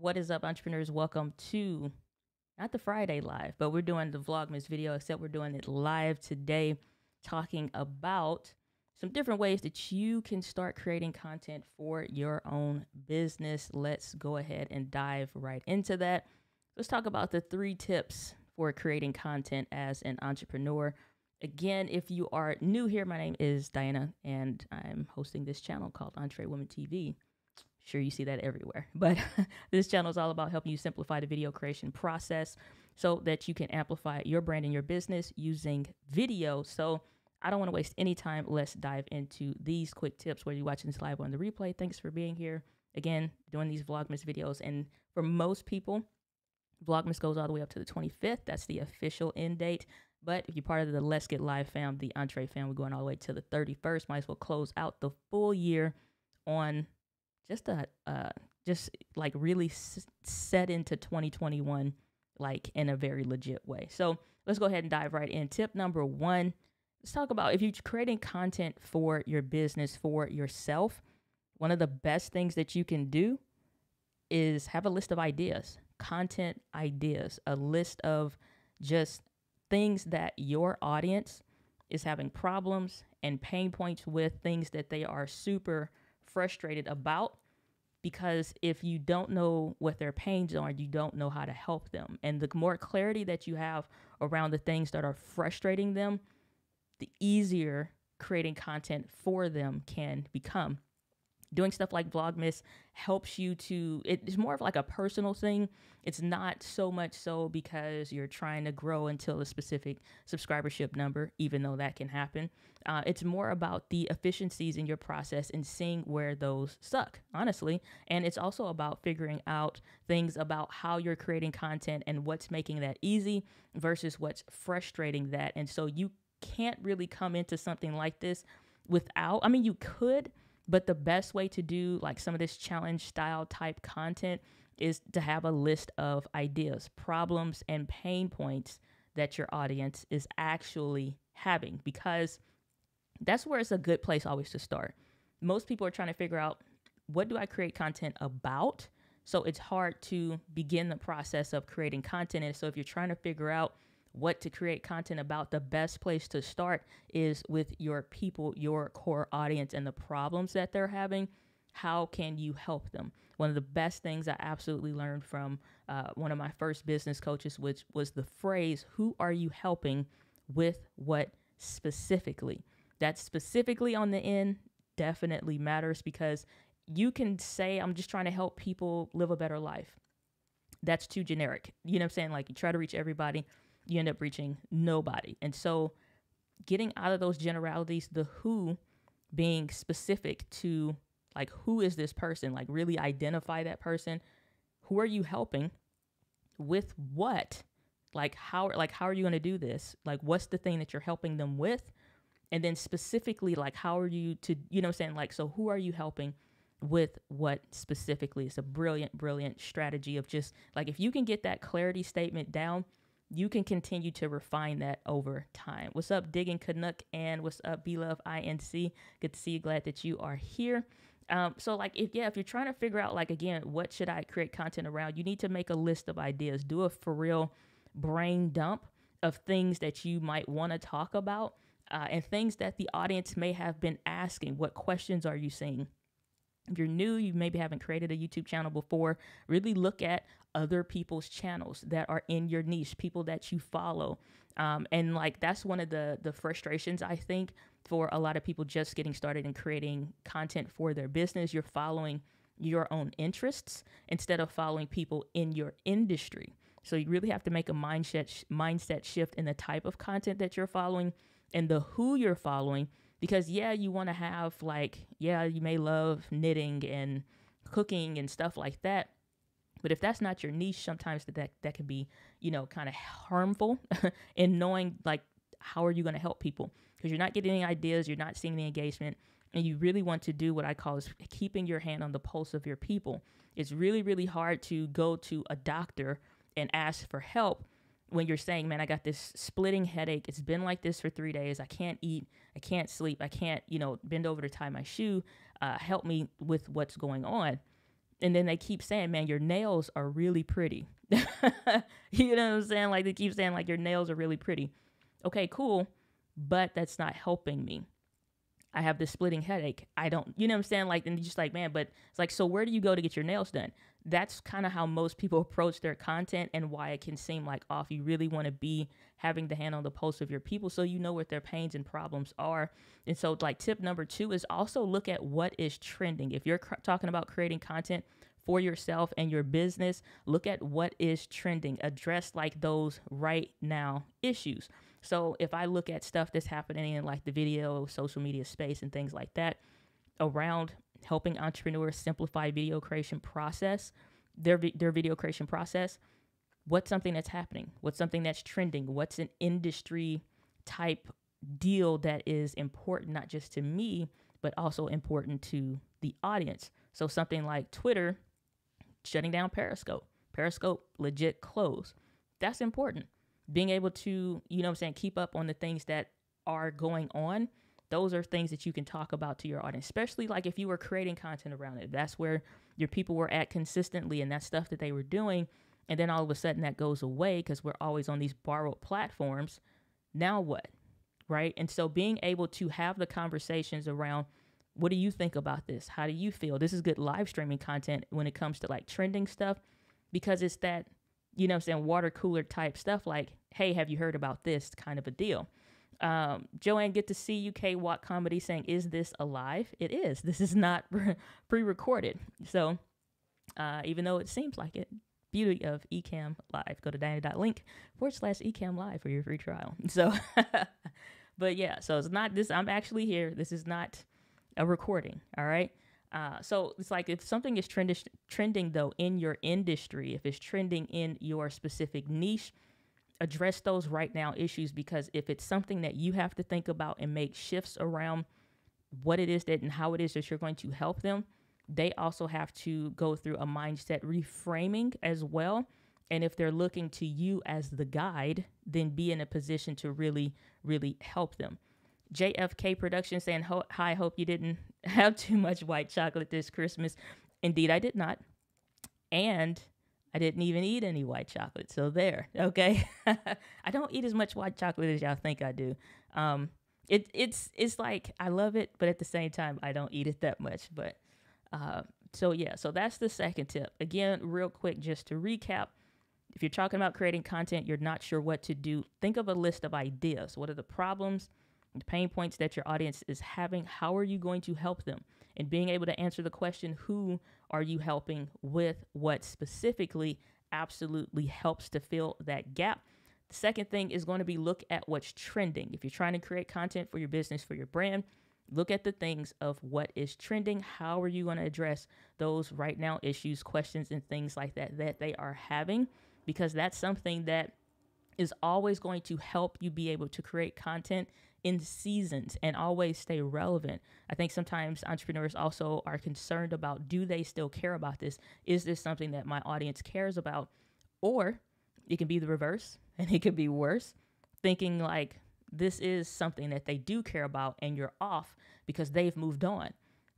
What is up, entrepreneurs? Welcome to not the Friday live, but we're doing the Vlogmas video, except we're doing it live today, talking about some different ways that you can start creating content for your own business. Let's go ahead and dive right into that. Let's talk about the 3 tips for creating content as an entrepreneur. Again, if you are new here, my name is Diana, and I'm hosting this channel called Entre Women TV. Sure, you see that everywhere. But this channel is all about helping you simplify the video creation process so that you can amplify your brand and your business using video. So I don't want to waste any time. Let's dive into these quick tips. Whether you're watching this live or on the replay, thanks for being here. Again, doing these Vlogmas videos. And for most people, Vlogmas goes all the way up to the 25th. That's the official end date. But if you're part of the Let's Get Live fam, the Entre fam, we're going all the way to the 31st. Might as well close out the full year on just like really set into 2021, like in a very legit way. So let's go ahead and dive right in. Tip number 1, let's talk about if you're creating content for your business, for yourself, one of the best things that you can do is have a list of ideas, content ideas, a list of just things that your audience is having problems and pain points with, things that they are super frustrated about, because if you don't know what their pains are, you don't know how to help them. And the more clarity that you have around the things that are frustrating them, the easier creating content for them can become. Doing stuff like Vlogmas helps you to, it's more of like a personal thing. It's not so much so because you're trying to grow until a specific subscribership number, even though that can happen. It's more about the efficiencies in your process and seeing where those suck, honestly. And it's also about figuring out things about how you're creating content and what's making that easy versus what's frustrating that. And so you can't really come into something like this without, I mean, you could, but the best way to do like some of this challenge style type content is to have a list of ideas, problems, and pain points that your audience is actually having, because that's where it's a good place always to start. Most people are trying to figure out, what do I create content about? So it's hard to begin the process of creating content. And so if you're trying to figure out what to create content about, the best place to start is with your people, your core audience, and the problems that they're having. How can you help them? One of the best things I absolutely learned from one of my first business coaches, which was the phrase, who are you helping with what specifically? That specifically on the end definitely matters, because you can say, I'm just trying to help people live a better life. That's too generic. You know what I'm saying? Like, you try to reach everybody, you end up reaching nobody. And so getting out of those generalities, the who being specific to, like, who is this person? Like, really identify that person. Who are you helping with what? Like, how are you going to do this? Like, what's the thing that you're helping them with? And then specifically, like, how are you to, you know what I'm saying? Like, so who are you helping with what specifically? It's a brilliant strategy of just, like, if you can get that clarity statement down, you can continue to refine that over time. What's up, Digging Canuck? And what's up, Blove INC? Good to see you. Glad that you are here. So like, if you're trying to figure out, like, again, what should I create content around? You need to make a list of ideas. Do a for real brain dump of things that you might want to talk about, and things that the audience may have been asking. What questions are you seeing? If you're new, you maybe haven't created a YouTube channel before, really look at other people's channels that are in your niche, people that you follow. And like, that's one of the frustrations, I think, for a lot of people just getting started and creating content for their business. You're following your own interests instead of following people in your industry. So you really have to make a mindset shift in the type of content that you're following and the who you're following. Because you want to have, like, you may love knitting and cooking and stuff like that. But if that's not your niche, sometimes that can be, kind of harmful in knowing, like, how are you going to help people? Because you're not getting any ideas, you're not seeing the engagement, and you really want to do what I call is keeping your hand on the pulse of your people. It's really, really hard to go to a doctor and ask for help when you're saying, man, I got this splitting headache. It's been like this for 3 days. I can't eat. I can't sleep. I can't, bend over to tie my shoe. Help me with what's going on. And then they keep saying, man, your nails are really pretty. You know what I'm saying? Like they keep saying like your nails are really pretty. Okay, cool. But that's not helping me. I have this splitting headache. I don't, you know what I'm saying? Like, and just like, man, but it's like, so where do you go to get your nails done? That's kind of how most people approach their content and why it can seem like off. You really want to be having the hand on the pulse of your people so you know what their pains and problems are. And so, like, tip number 2 is also look at what is trending. If you're talking about creating content for yourself and your business, look at what is trending. Address like those right now issues. So if I look at stuff that's happening in like the video, social media space and things like that around helping entrepreneurs simplify video creation process, their video creation process, what's something that's happening? What's something that's trending? What's an industry type deal that is important, not just to me, but also important to the audience? So something like Twitter shutting down Periscope legit closed. That's important. Being able to, you know what I'm saying, keep up on the things that are going on. Those are things that you can talk about to your audience, especially like if you were creating content around it. That's where your people were at consistently and that stuff that they were doing. And then all of a sudden that goes away because we're always on these borrowed platforms. Now what? Right? And so being able to have the conversations around, what do you think about this? How do you feel? This is good live streaming content when it comes to like trending stuff, because it's that, you know what I'm saying, water cooler type stuff like, hey, have you heard about this kind of a deal? Joanne, good to see you. K-Watt Comedy saying, is this alive? It is. This is not pre-recorded. So even though it seems like it, beauty of Ecamm Live. Go to diner.link/Ecamm Live for your free trial. So, but yeah, so it's not this. I'm actually here. This is not a recording. All right. So it's like if something is trending though in your industry, if it's trending in your specific niche, address those right now issues, because if it's something that you have to think about and make shifts around what it is that and how it is that you're going to help them, they also have to go through a mindset reframing as well. And if they're looking to you as the guide, then be in a position to really, really help them. JFK Production saying, hi, hope you didn't have too much white chocolate this Christmas. Indeed, I did not. And I didn't even eat any white chocolate. So there, okay? I don't eat as much white chocolate as y'all think I do. It's like, I love it, but at the same time, I don't eat it that much. But so yeah, so that's the second tip. Again, real quick, just to recap, if you're talking about creating content, you're not sure what to do, think of a list of ideas. What are the problems, the pain points that your audience is having? How are you going to help them? And being able to answer the question, who are you helping with what specifically, absolutely helps to fill that gap. The second thing is going to be look at what's trending. If you're trying to create content for your business, for your brand, look at the things of what is trending. How are you going to address those right now issues, questions, and things like that that they are having? Because that's something that is always going to help you be able to create content in seasons and always stay relevant. I think sometimes entrepreneurs also are concerned about, do they still care about this? Is this something that my audience cares about? Or it can be the reverse, and it could be worse, thinking like this is something that they do care about and you're off because they've moved on.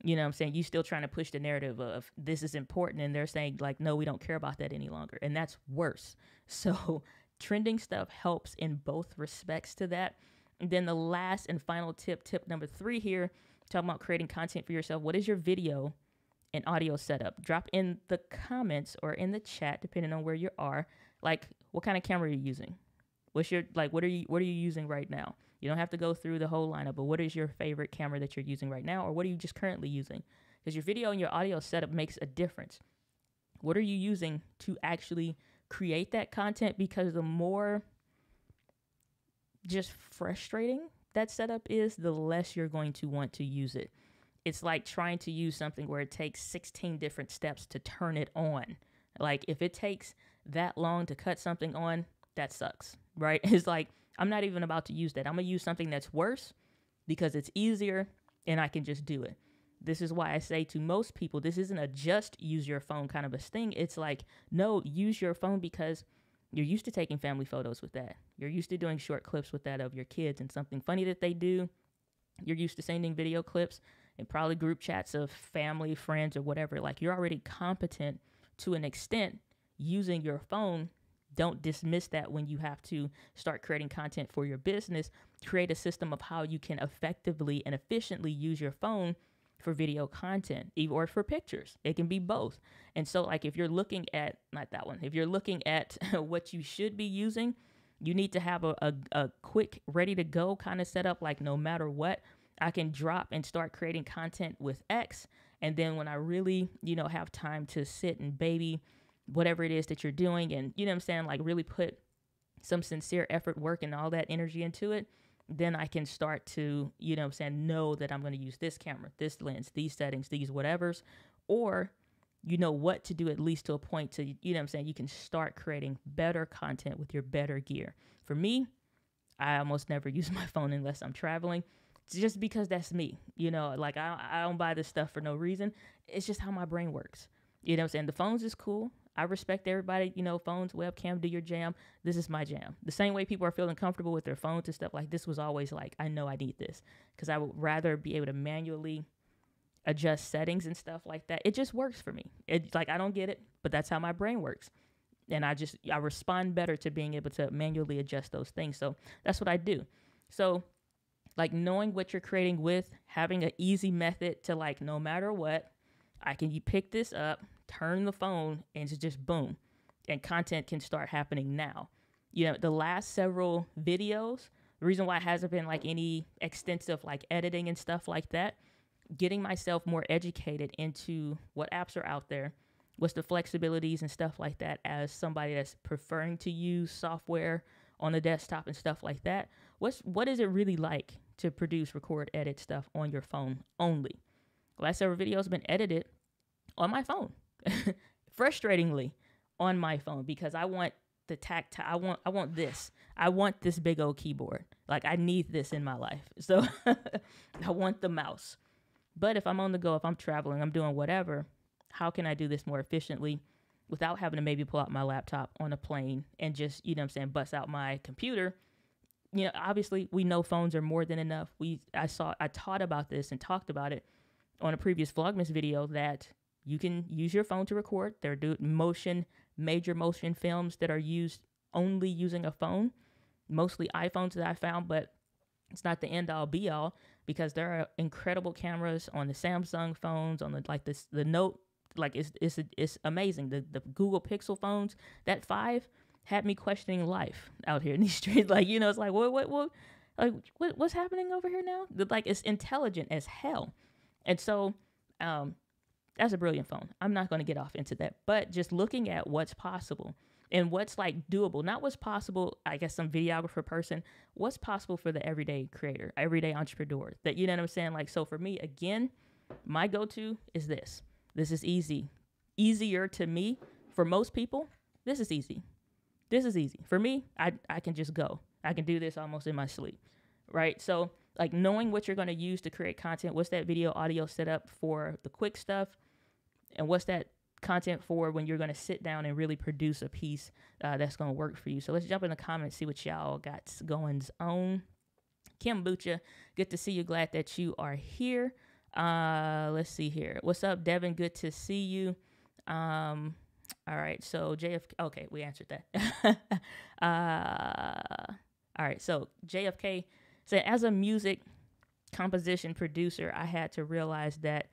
You know what I'm saying? You still trying to push the narrative of this is important, and they're saying like, no, we don't care about that any longer. And that's worse. So trending stuff helps in both respects to that. And then the last and final tip number 3 here, talking about creating content for yourself. What is your video and audio setup? Drop in the comments or in the chat, depending on where you are. Like, what kind of camera are you using? What's your, like, what are you using right now? You don't have to go through the whole lineup, but what is your favorite camera that you're using right now? Or what are you just currently using? Because your video and your audio setup makes a difference. What are you using to actually create that content? Because the more just frustrating that setup is, the less you're going to want to use it. It's like trying to use something where it takes 16 different steps to turn it on. Like, if it takes that long to cut something on, that sucks, right? It's like, I'm not even about to use that. I'm going to use something that's worse because it's easier and I can just do it. This is why I say to most people, this isn't a just use your phone kind of a thing. It's like, no, use your phone because you're used to taking family photos with that. You're used to doing short clips with that of your kids and something funny that they do. You're used to sending video clips and probably group chats of family, friends, or whatever. Like, you're already competent to an extent using your phone. Don't dismiss that when you have to start creating content for your business. Create a system of how you can effectively and efficiently use your phone for video content or for pictures. It can be both. And so, like, if you're looking at, not that one, if you're looking at what you should be using, you need to have a quick, ready to go kind of setup. Like, no matter what, I can drop and start creating content with X. And then when I really, have time to sit and baby whatever it is that you're doing, and, you know what I'm saying, like, really put some sincere effort, work, and all that energy into it, then I can start to, know that I'm going to use this camera, this lens, these settings, these whatevers, or what to do, at least to a point to, you can start creating better content with your better gear. For me, I almost never use my phone unless I'm traveling, just because that's me. Like, I don't buy this stuff for no reason. It's just how my brain works. The phones is cool. I respect everybody, phones, webcam, do your jam. This is my jam. The same way people are feeling comfortable with their phones and stuff, like, this was always like, I know I need this, because I would rather be able to manually adjust settings and stuff like that. It just works for me. It's like, I don't get it, but that's how my brain works. And I respond better to being able to manually adjust those things. So that's what I do. So, like, knowing what you're creating with, having an easy method to, like, no matter what, you pick this up, turn the phone, and it's just boom. And content can start happening now. The last several videos, the reason why it hasn't been like any extensive like editing and stuff like that, getting myself more educated into what apps are out there, what's the flexibilities and stuff like that, as somebody that's preferring to use software on the desktop and stuff like that. What is it really like to produce, record, edit stuff on your phone only? The last several videos have been edited on my phone. Frustratingly on my phone, because I want the tactile. I want this. I want this big old keyboard. Like, I need this in my life. So I want the mouse. But if I'm on the go, if I'm traveling, I'm doing whatever, how can I do this more efficiently without having to maybe pull out my laptop on a plane and just, bust out my computer? Obviously we know phones are more than enough. I taught about this and talked about it on a previous Vlogmas video, that you can use your phone to record. There are major motion films that are used only using a phone, mostly iPhones that I found, but it's not the end all be all, because there are incredible cameras on the Samsung phones, on the Note, like, it's amazing. The Google Pixel phones, that 5 had me questioning life out here in these streets. Like, it's like, what's happening over here now? Like, it's intelligent as hell. And so, that's a brilliant phone. I'm not going to get off into that, but just looking at what's possible and what's like doable, not what's possible, I guess, some videographer person, what's possible for the everyday creator, everyday entrepreneur, that, you know what I'm saying? Like, so for me, again, my go-to is this. This is easier to me. For most people, this is easy. For me, I can just go. I can do this almost in my sleep, right? So, like, knowing what you're going to use to create content, what's that video audio setup for the quick stuff, and what's that content for when you're going to sit down and really produce a piece that's going to work for you. So let's jump in the comments, see what y'all got going on. Kim Bucha, good to see you. Glad that you are here. Let's see here. What's up, Devin? Good to see you. All right, so JFK. Okay, we answered that. All right, so JFK said, as a music composition producer, I had to realize that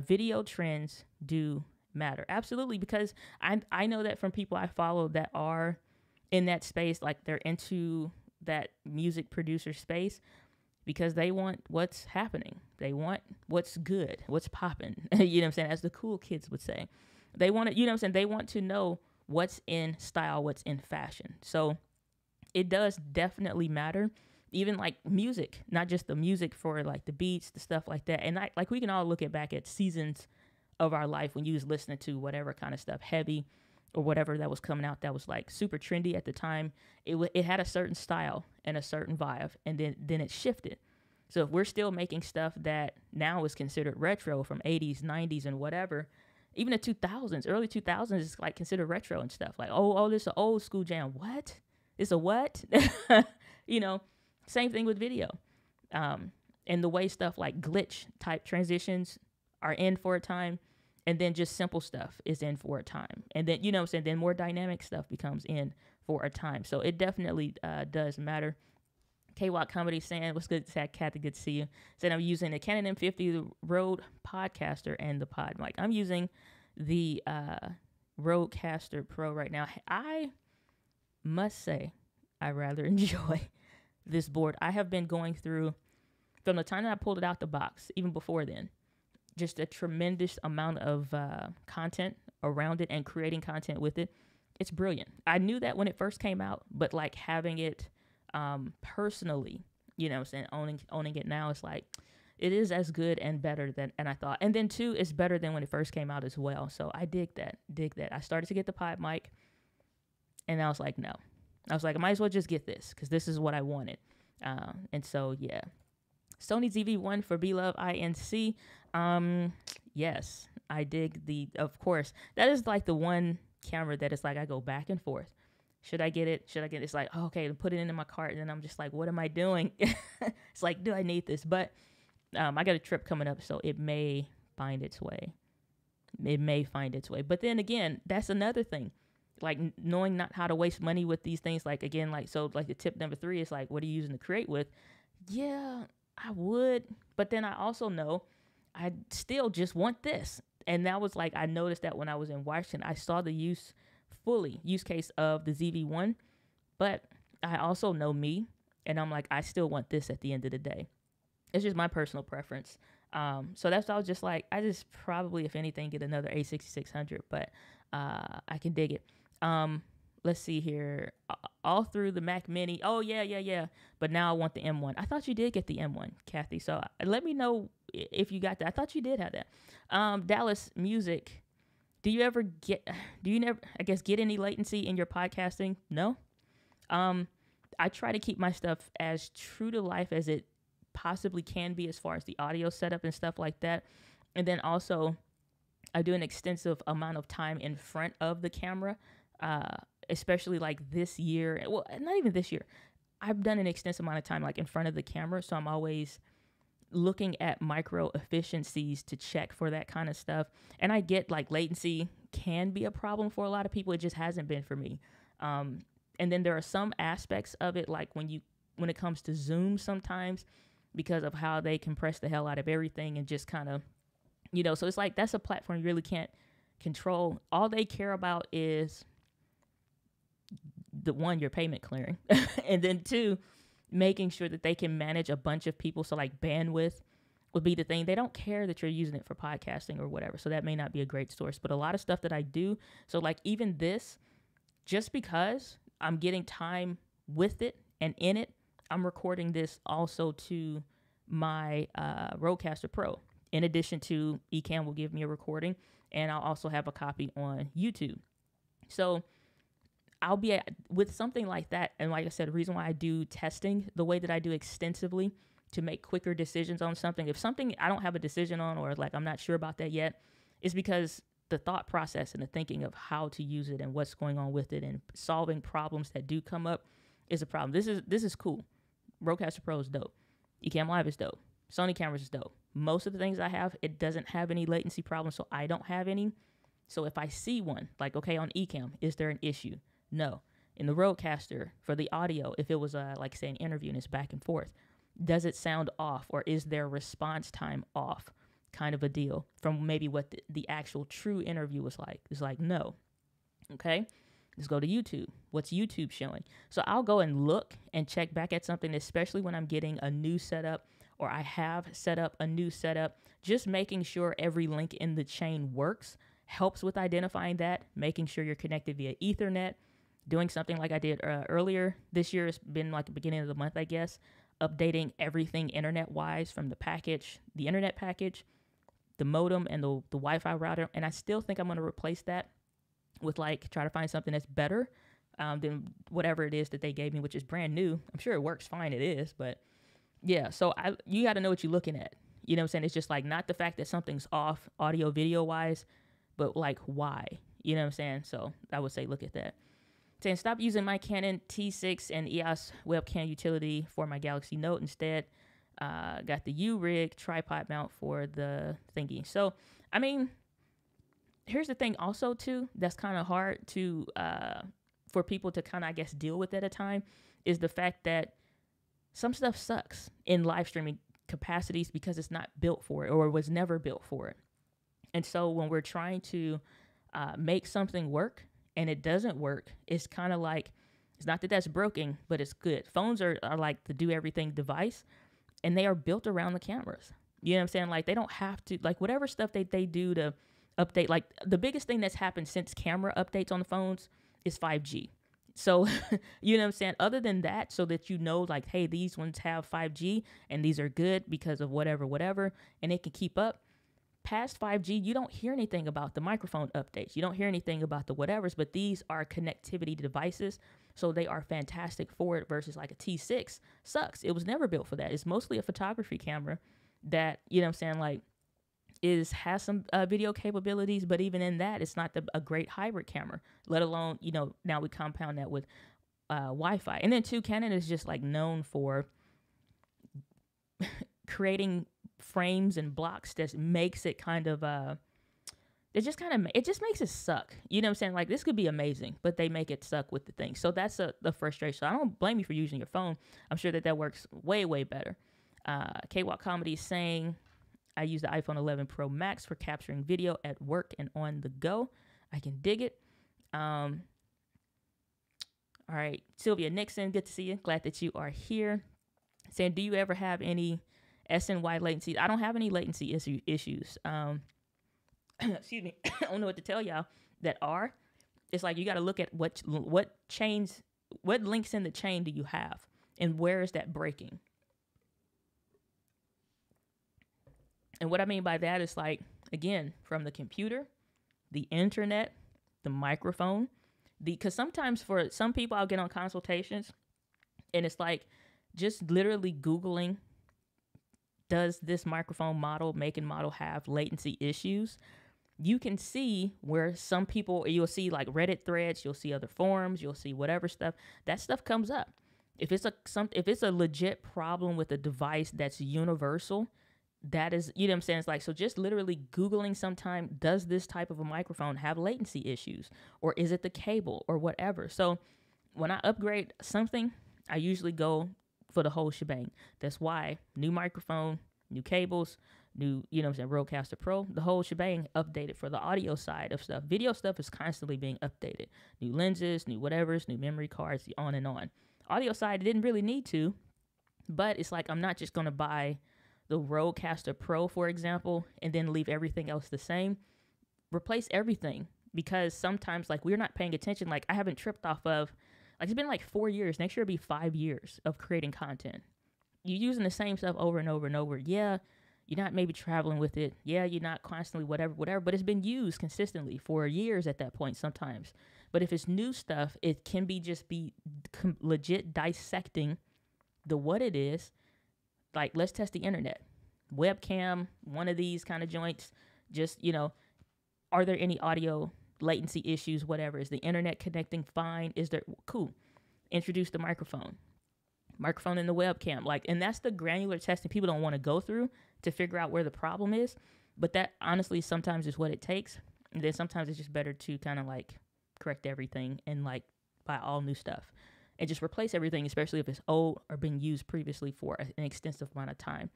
video trends do matter. Absolutely, because I know that from people I follow that are in that space, like, they're into that music producer space, because they want what's happening. They want what's good, what's popping. You know what I'm saying? As the cool kids would say. They want to, they want to know what's in style, what's in fashion. So it does definitely matter. Even like music, not just the music for like the beats, the stuff like that. And we can all look back at seasons of our life when you was listening to whatever kind of stuff, heavy or whatever that was coming out that was like super trendy at the time. It had a certain style and a certain vibe, and then it shifted. So if we're still making stuff that now is considered retro from 80s, 90s, and whatever, even the 2000s, early 2000s is like considered retro and stuff. Like, oh, this is an old school jam. What? It's a what? Same thing with video. And the way stuff like glitch type transitions are in for a time, and then just simple stuff is in for a time. And then, you know what I'm saying, then more dynamic stuff becomes in for a time. So it definitely does matter. K-Watt Comedy saying, what's good, Kathy, good to see you. Said, I'm using the Canon M50, the Rode Podcaster, and the Pod mic. I'm using the Rodecaster Pro right now. I must say, I rather enjoy this board. I have been going through, from the time that I pulled it out the box, even before then, just a tremendous amount of content around it and creating content with it. It's brilliant. I knew that when it first came out, but like having it personally, you know what I'm saying, owning it now, it's like, it is as good and better than, and I thought, and then too, it's better than when it first came out as well. So I dig that. I started to get the Pod mic, and I was like, no. I was like, I might as well just get this, because this is what I wanted. And so, yeah. Sony ZV-1 for B-Love INC. Yes, I dig of course, that is like the one camera that is like, I go back and forth. Should I get it? It's like, oh, okay, put it in my cart. And then I'm just like, what am I doing? It's like, do I need this? But I got a trip coming up, so it may find its way. But then again, that's another thing. Like knowing not how to waste money with these things. Like, again, like, so like the tip number 3 is like, what are you using to create with? Yeah, I would. But then I also know I still just want this. And that was like, I noticed that when I was in Washington, I saw the use case of the ZV-1. But I also know me, and I'm like, I still want this at the end of the day. It's just my personal preference. So that's why I was just like, I just probably, if anything, get another A6600, but I can dig it. Let's see here. All through the Mac Mini. Oh, yeah. But now I want the M1. I thought you did get the M1, Kathy. So let me know if you got that. I thought you did have that. Dallas Music. Do you never, I guess, get any latency in your podcasting? No. I try to keep my stuff as true to life as it possibly can be as far as the audio setup and stuff like that. And then also I do an extensive amount of time in front of the camera, especially like this year. Well, not even this year. I've done an extensive amount of time like in front of the camera. So I'm always looking at micro efficiencies to check for that kind of stuff. And I get like latency can be a problem for a lot of people. It just hasn't been for me. And then there are some aspects of it, like when it comes to Zoom sometimes, because of how they compress the hell out of everything and just kind of, you know, so it's like, that's a platform you really can't control. All they care about is the one, your payment clearing, and then 2, making sure that they can manage a bunch of people. So like bandwidth would be the thing. They don't care that you're using it for podcasting or whatever. So that may not be a great source, but a lot of stuff that I do. So like even this, just because I'm getting time with it and in it, I'm recording this also to my Rodecaster Pro. In addition to Ecamm will give me a recording, and I'll also have a copy on YouTube. So I'll be with something like that. And like I said, the reason why I do testing the way that I do extensively to make quicker decisions on something. If something I don't have a decision on, or like I'm not sure about that yet, is because the thought process and the thinking of how to use it and what's going on with it and solving problems that do come up is a problem. This is cool. Rodecaster Pro is dope. Ecamm Live is dope. Sony cameras is dope. Most of the things I have, it doesn't have any latency problems, so I don't have any. So if I see one, like, okay, on Ecamm, is there an issue? No. In the Rodecaster, for the audio, if it was, like, say, an interview and it's back and forth, does it sound off, or is their response time off, kind of a deal, from maybe what the actual true interview was like? It's like, no. Okay? Let's go to YouTube. What's YouTube showing? So I'll go and look and check back at something, especially when I'm getting a new setup, or I have set up a new setup. Just making sure every link in the chain works helps with identifying that, making sure you're connected via Ethernet, doing something like I did earlier this year. It's been like the beginning of the month, I guess, updating everything internet-wise from the internet package, the modem, and the Wi-Fi router. And I still think I'm going to replace that with like try to find something that's better than whatever it is that they gave me, which is brand new. I'm sure it works fine. It is, but yeah. So you got to know what you're looking at. You know what I'm saying? It's just like not the fact that something's off audio video wise, but like why? You know what I'm saying? So I would say look at that. Saying stop using my Canon T6 and EOS webcam utility for my Galaxy Note. Instead, Got the U-rig tripod mount for the thingy. So, I mean, here's the thing also too, that's kind of hard to, for people to kind of, I guess, deal with at a time, is the fact that some stuff sucks in live streaming capacities because it's not built for it or was never built for it. And so when we're trying to make something work and it doesn't work, it's kind of like, it's not that that's broken, but it's good. Phones are like the do everything device, and they are built around the cameras. You know what I'm saying? Like, they don't have to, like, whatever stuff they do to update, like the biggest thing that's happened since camera updates on the phones is 5G. So, you know what I'm saying? Other than that, so that you know, like, hey, these ones have 5G and these are good because of whatever, and it can keep up. Past 5G, you don't hear anything about the microphone updates. You don't hear anything about the whatevers, but these are connectivity devices, so they are fantastic for it versus like a T6 sucks. It was never built for that. It's mostly a photography camera that, you know what I'm saying, like, has some video capabilities, but even in that, it's not a great hybrid camera, let alone, you know, now we compound that with Wi-Fi. And then too, Canon is just like known for creating frames and blocks that makes it kind of it just makes it suck. You know what I'm saying? Like, this could be amazing, but they make it suck with the thing. So that's the frustration. I don't blame you for using your phone. I'm sure that works way better. K-Walk Comedy is saying, I use the iPhone 11 Pro Max for capturing video at work and on the go. I can dig it. All right, Sylvia Nixon, good to see you. Glad that you are here. Saying, do you ever have any SNY latency? I don't have any latency issues. Excuse me. I don't know what to tell y'all that are. It's like, you got to look at what chains, what links in the chain do you have, and where is that breaking? And what I mean by that is, like, again, from the computer, the internet, the microphone, because sometimes for some people, I'll get on consultations and it's like just literally Googling, does this microphone model, make and model have latency issues? You can see where some people, you'll see like Reddit threads, you'll see other forums, you'll see whatever stuff, that stuff comes up. If it's a legit problem with a device that's universal, that is, you know what I'm saying? It's like, so just literally Googling sometime, does this type of a microphone have latency issues? Or is it the cable or whatever? So when I upgrade something, I usually go for the whole shebang. That's why new microphone, new cables, new, you know what I'm saying, Rodecaster Pro, the whole shebang updated for the audio side of stuff. Video stuff is constantly being updated. New lenses, new whatevers, new memory cards, on and on. Audio side, it didn't really need to, but it's like, I'm not just going to buy the Rodecaster Pro, for example, and then leave everything else the same. Replace everything, because sometimes, like, we're not paying attention. Like, I haven't tripped off of, like, it's been like 4 years. Next year it'll be 5 years of creating content. You're using the same stuff over and over and over. Yeah, you're not maybe traveling with it. Yeah, you're not constantly whatever, but it's been used consistently for years at that point sometimes. But if it's new stuff, it can be legit dissecting what it is. Like, let's test the internet. Webcam, one of these kind of joints, just, you know, are there any audio latency issues, whatever? Is the internet connecting fine? Is there, cool. Introduce the microphone in the webcam. Like, and that's the granular testing people don't want to go through to figure out where the problem is. But that honestly sometimes is what it takes. And then sometimes it's just better to kind of like correct everything and like buy all new stuff. And just replace everything, especially if it's old or been used previously for an extensive amount of time.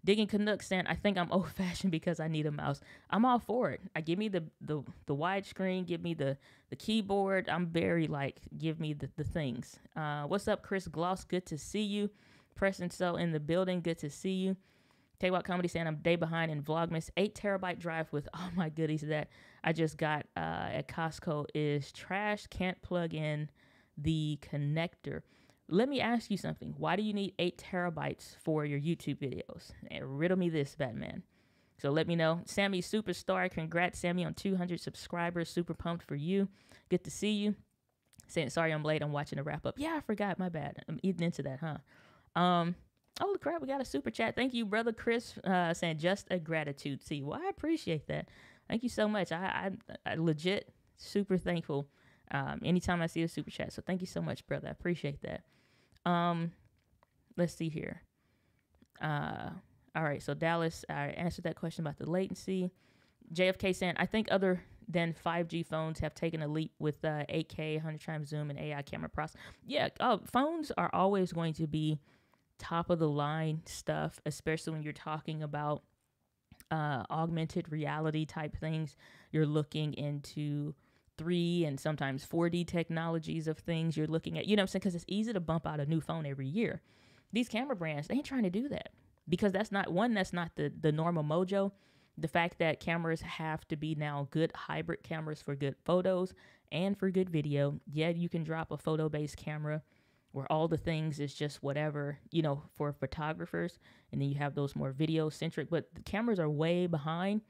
Digging Canuck saying, I think I'm old-fashioned because I need a mouse. I'm all for it. Give me the widescreen, give me the keyboard. I'm very like, give me the things. What's up, Chris Gloss? Good to see you. Preston So in the building. Good to see you. K-Walk Comedy saying, I'm day behind in Vlogmas. 8 terabyte drive with all my goodies that I just got at Costco is trash. Can't plug in the connector. Let me ask you something. Why do you need 8 terabytes for your YouTube videos? And riddle me this, Batman. So let me know. Sammy Superstar, congrats, Sammy, on 200 subscribers. Super pumped for you. Good to see you. Saying, sorry I'm late. I'm watching the wrap up. Yeah, I forgot. My bad. I'm eating into that, huh? Oh, crap. We got a super chat. Thank you, brother Chris, saying just a gratitude. See, well, I appreciate that. Thank you so much. I legit super thankful. Anytime I see a super chat. So thank you so much, brother. I appreciate that. Let's see here. All right, so Dallas, I answered that question about the latency. JFK saying, I think other than 5G phones have taken a leap with 8K, 100 times zoom, and AI camera process. Yeah, phones are always going to be top of the line stuff, especially when you're talking about augmented reality type things. You're looking into 3 and sometimes 4D technologies of things. You're looking at, you know what I'm saying? Because it's easy to bump out a new phone every year. These camera brands, they ain't trying to do that because that's not the normal mojo. The fact that cameras have to be now good hybrid cameras for good photos and for good video. Yeah, you can drop a photo-based camera where all the things is just whatever, for photographers. And then you have those more video-centric. But the cameras are way behind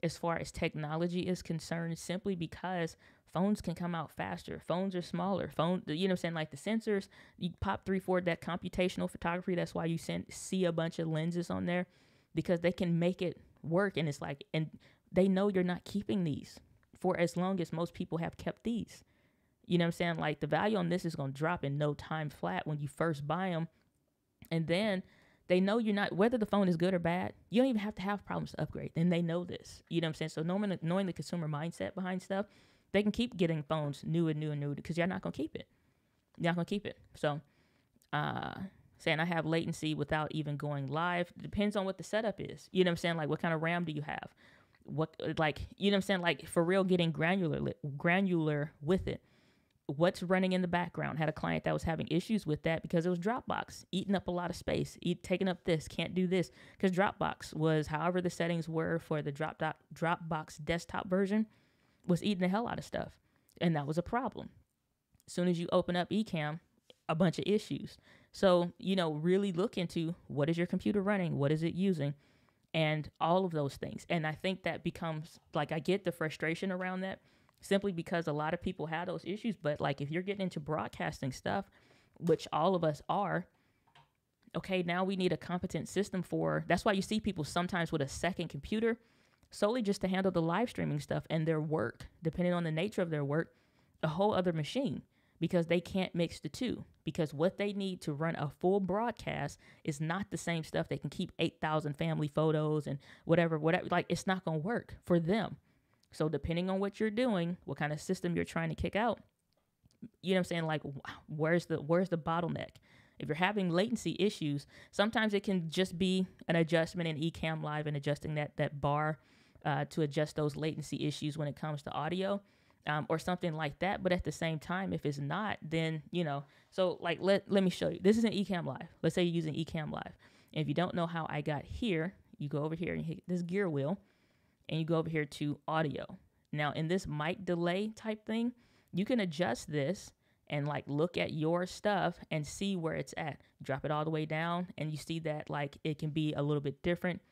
as far as technology is concerned, simply because phones can come out faster. Phones are smaller. Like the sensors, you pop 3-4, that computational photography, that's why you see a bunch of lenses on there, because they can make it work. And it's like, and they know you're not keeping these for as long as most people have kept these. You know what I'm saying? Like the value on this is going to drop in no time flat when you first buy them. And then they know you're not, whether the phone is good or bad, you don't even have to have problems to upgrade. And they know this. You know what I'm saying? So knowing the consumer mindset behind stuff, they can keep getting phones new and new and new because you're not going to keep it. You're not going to keep it. So saying I have latency without even going live. Depends on what the setup is. You know what I'm saying? Like what kind of RAM do you have? What, like, you know what I'm saying? Like for real, getting granular with it. What's running in the background? Had a client that was having issues with that because it was Dropbox eating up a lot of space, taking up this, can't do this. Because Dropbox was, however the settings were for the Dropbox desktop version, was eating the hell out of stuff. And that was a problem. As soon as you open up Ecamm, a bunch of issues. So, really look into what is your computer running? What is it using? And all of those things. And I think that becomes, like, I get the frustration around that, simply because a lot of people have those issues. But like if you're getting into broadcasting stuff, which all of us are, okay, now we need a competent system that's why you see people sometimes with a second computer solely just to handle the live streaming stuff, and their work, depending on the nature of their work, a whole other machine, because they can't mix the two, because what they need to run a full broadcast is not the same stuff. They can keep 8,000 family photos and whatever, like it's not going to work for them. So depending on what you're doing, what kind of system you're trying to kick out, you know what I'm saying? Like, where's the bottleneck? If you're having latency issues, sometimes it can just be an adjustment in Ecamm Live and adjusting that bar to adjust those latency issues when it comes to audio, or something like that. But at the same time, if it's not, then, so like, let me show you. This is an Ecamm Live. Let's say you're using Ecamm Live. And if you don't know how I got here, you go over here and hit this gear wheel. And you go over here to audio. Now, in this mic delay type thing, you can adjust this and like look at your stuff and see where it's at. Drop it all the way down and you see that like it can be a little bit different.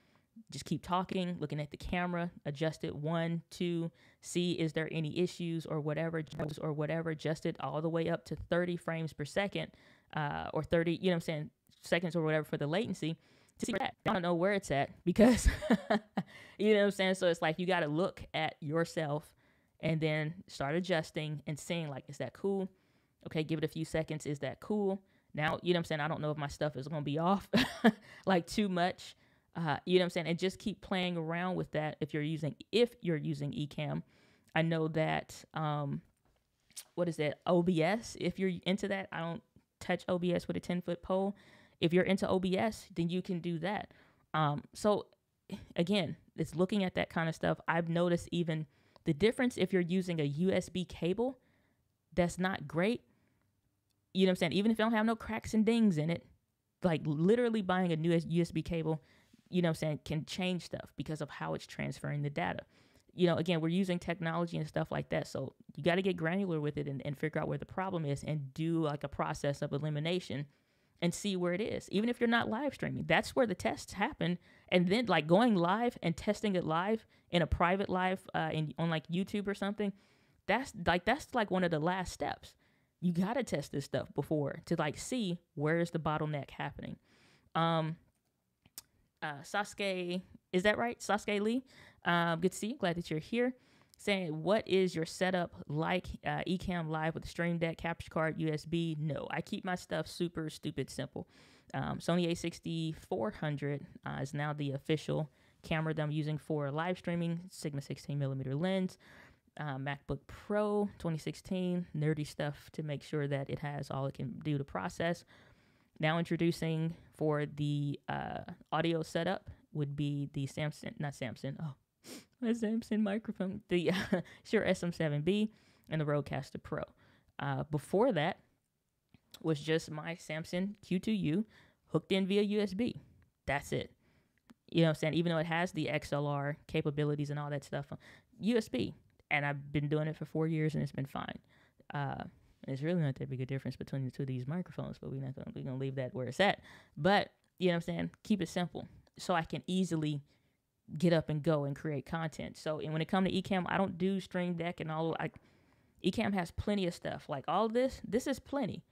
Just keep talking, looking at the camera, adjust it 1, 2, see is there any issues or whatever, adjust it all the way up to 30 frames per second, or 30, seconds or whatever for the latency. To see that. I don't know where it's at because, you know what I'm saying? So it's like you got to look at yourself and then start adjusting and seeing like, is that cool? Okay, give it a few seconds. Is that cool? Now, you know what I'm saying? I don't know if my stuff is going to be off like too much. You know what I'm saying? And just keep playing around with that if you're using Ecamm. I know that, what is that? OBS. If you're into that, I don't touch OBS with a 10-foot pole. If you're into OBS, then you can do that. So again, it's looking at that kind of stuff. I've noticed even the difference if you're using a USB cable, that's not great. You know what I'm saying? Even if you don't have no cracks and dings in it, like literally buying a new USB cable, you know what I'm saying, can change stuff because of how it's transferring the data. Again, we're using technology and stuff like that. So you got to get granular with it and figure out where the problem is and do like a process of elimination and see where it is. Even if you're not live streaming, that's where the tests happen. And then like going live and testing it live in a private live on like YouTube or something, that's like one of the last steps. You got to test this stuff before to like see where is the bottleneck happening. Sasuke, is that right? Sasuke Lee, good to see you. Glad that you're here. saying, what is your setup like? Ecamm Live with Stream Deck, capture card, USB? No, I keep my stuff super stupid simple. Sony a6400 is now the official camera that I'm using for live streaming. Sigma 16mm lens. MacBook Pro 2016, nerdy stuff to make sure that it has all it can do to process. Now introducing for the audio setup would be the Samsung microphone, the Shure SM7B and the Rodecaster Pro. Before that was just my Samsung Q2U hooked in via USB. That's it. You know what I'm saying? Even though it has the XLR capabilities and all that stuff, USB. And I've been doing it for 4 years and it's been fine. It's really not that big a difference between the two of these microphones, but we're gonna leave that where it's at. But you know what I'm saying? Keep it simple so I can easily get up and go and create content. So and when it comes to Ecamm, I don't do Stream Deck and all. Ecamm has plenty of stuff. Like all this is plenty.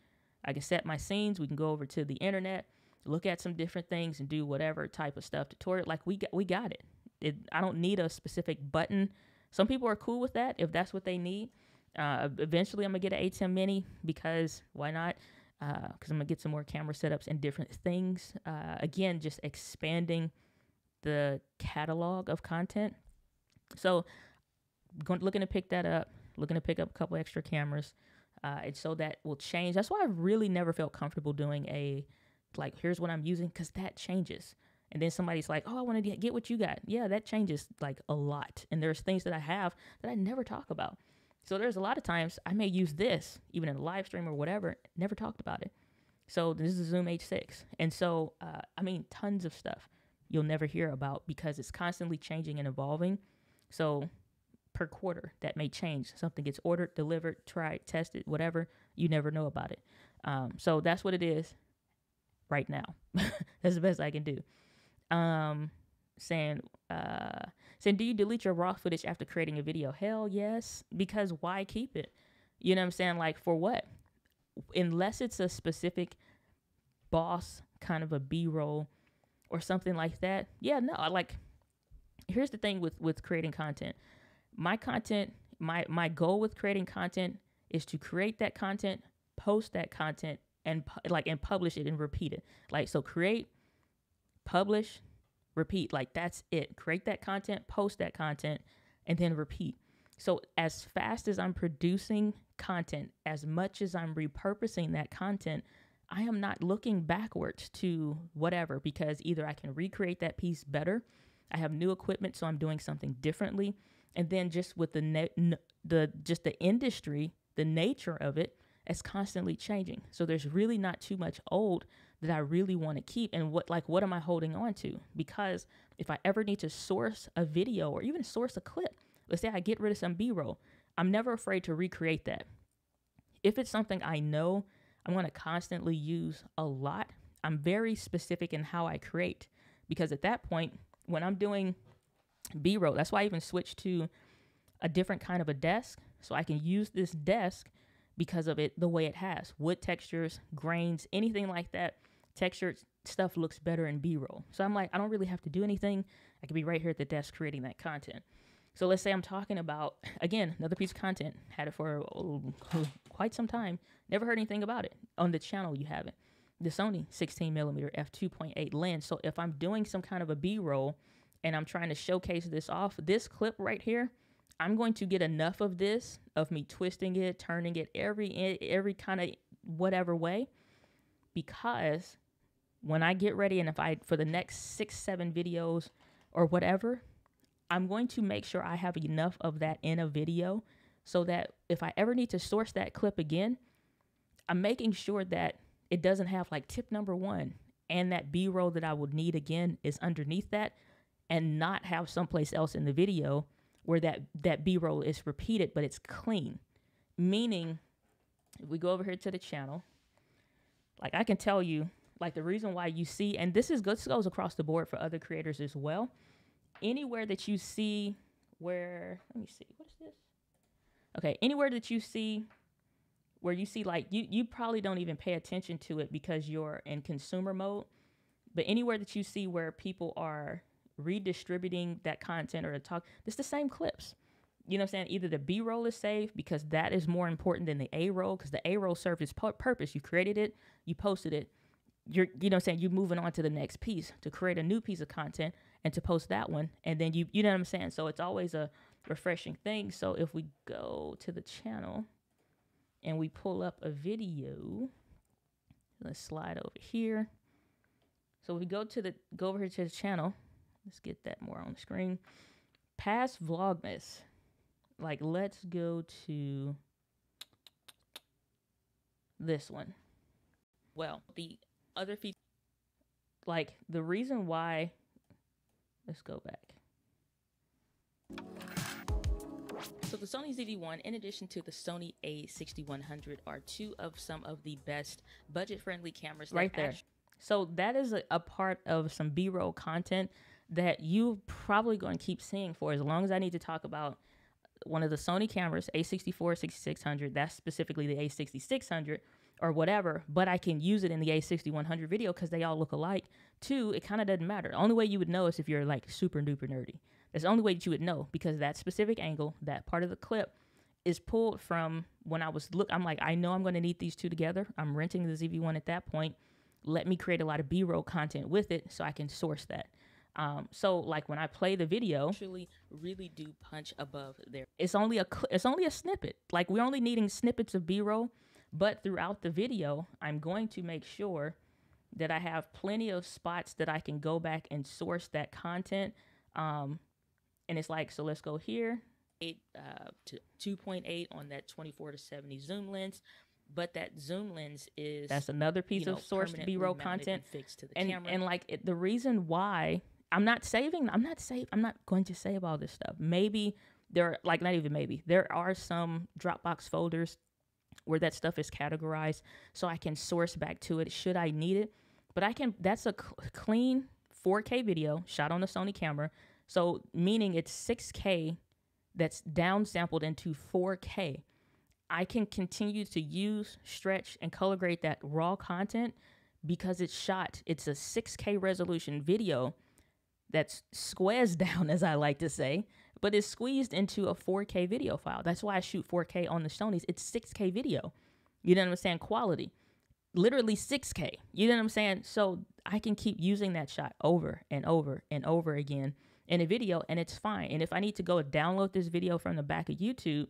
I can set my scenes. We can go over to the internet, look at some different things, and do whatever type of stuff tutorial. Like we got it. I don't need a specific button. Some people are cool with that if that's what they need. Eventually, I'm going to get an A10 Mini because why not? Because I'm going to get some more camera setups and different things. Again, just expanding the catalog of content. So looking to pick that up, looking to pick up a couple extra cameras. And so that will change. That's why I really never felt comfortable doing here's what I'm using, because that changes. And then somebody's like, oh, I want to get what you got. Yeah, that changes like a lot. And there's things that I have that I never talk about. So there's a lot of times I may use this, even in a live stream or whatever, never talked about it. So this is a Zoom H6. And so, tons of stuff you'll never hear about because it's constantly changing and evolving. So per quarter, that may change. Something gets ordered, delivered, tried, tested, whatever. You never know about it. So that's what it is right now. That's the best I can do. Saying, do you delete your raw footage after creating a video? Hell yes, because why keep it? You know what I'm saying? Like for what? Unless it's a specific boss kind of a B-roll or something like that. Yeah, no, here's the thing with creating content. My goal with creating content is to create that content, post that content, and publish it and repeat it. So create, publish, repeat. That's it. Create that content, post that content, and then repeat. So as fast as I'm producing content, as much as I'm repurposing that content, I am not looking backwards to whatever, because either I can recreate that piece better, I have new equipment, so I'm doing something differently, and then just with the industry, the nature of it, it's constantly changing. So there's really not too much old that I really want to keep. And what am I holding on to? Because if I ever need to source a video or even source a clip, let's say I get rid of some B-roll, I'm never afraid to recreate that. If it's something I know I'm going to constantly use a lot, I'm very specific in how I create. Because at that point, when I'm doing B-roll, that's why I even switched to a different kind of a desk, so I can use this desk because of it, the way it has wood textures, grains, anything like that. Textured stuff looks better in B-roll. So I'm like, I don't really have to do anything. I could be right here at the desk creating that content. So let's say I'm talking about, again, another piece of content, had it for quite some time, never heard anything about it. On the channel, you haven't. The Sony 16mm f2.8 lens. So if I'm doing some kind of a B-roll and I'm trying to showcase this off, this clip right here, I'm going to get enough of this, of me twisting it, turning it every kind of whatever way, because when I get ready and for the next 6-7 videos or whatever, I'm going to make sure I have enough of that in a video so that if I ever need to source that clip again, I'm making sure that it doesn't have tip number 1 and that B-roll that I would need again is underneath that, and not have someplace else in the video where that B-roll is repeated, but it's clean. Meaning, if we go over here to the channel, I can tell you, the reason why you see, and this goes across the board for other creators as well, anywhere that you see where, let me see, what is this? Okay, anywhere that you see where you see, you probably don't even pay attention to it because you're in consumer mode, but anywhere that you see where people are redistributing that content or the talk, it's the same clips. you know what I'm saying, either the B-roll is saved because that is more important than the A-roll, because the A-roll served its purpose. You created it, you posted it, you know what I'm saying, you're moving on to the next piece to create a new piece of content and to post that one. And then you know what I'm saying? So it's always a refreshing thing. So if we go to the channel and we pull up a video, let's slide over here. So we go over here to the channel. Let's get that more on the screen. Past Vlogmas. Like, let's go to this one. Well, the other feature, like the reason why, let's go back. So the Sony ZV-1, in addition to the Sony a6100, are two of some of the best budget-friendly cameras right there. So that is a part of some B-roll content that you probably going to keep seeing for as long as I need to talk about one of the Sony cameras, a64, 6600. That's specifically the a6600 or whatever, but I can use it in the a6100 video because they all look alike. Two, it kind of doesn't matter. The only way you would know is if you're like super duper nerdy. That's the only way that you would know, because that specific angle, that part of the clip, is pulled from when I was I'm like, I know I'm going to need these two together. I'm renting the ZV-1 at that point. Let me create a lot of B-roll content with it so I can source that. So like when I play the video, actually really do punch above there. It's only a snippet. Like, we're only needing snippets of B-roll, but throughout the video, I'm going to make sure that I have plenty of spots that I can go back and source that content. And it's like, so let's go here, 8 to 2.8 on that 24-70 zoom lens. But that zoom less is, that's another piece of sourced B-roll content fixed to the camera. And like the reason why I'm not going to save all this stuff. Maybe there are, like, not even maybe, there are some Dropbox folders where that stuff is categorized so I can source back to it should I need it. But I can, that's a clean 4K video shot on a Sony camera. So meaning it's 6K that's downsampled into 4K. I can continue to use, stretch, and color grade that raw content because it's a 6K resolution video that's squeezed down, as I like to say, but it's squeezed into a 4K video file. That's why I shoot 4K on the Sonys. It's 6K video. You know what I'm saying? Quality. Literally 6K. You know what I'm saying? So I can keep using that shot over and over and over again in a video, and it's fine. And if I need to go download this video from the back of YouTube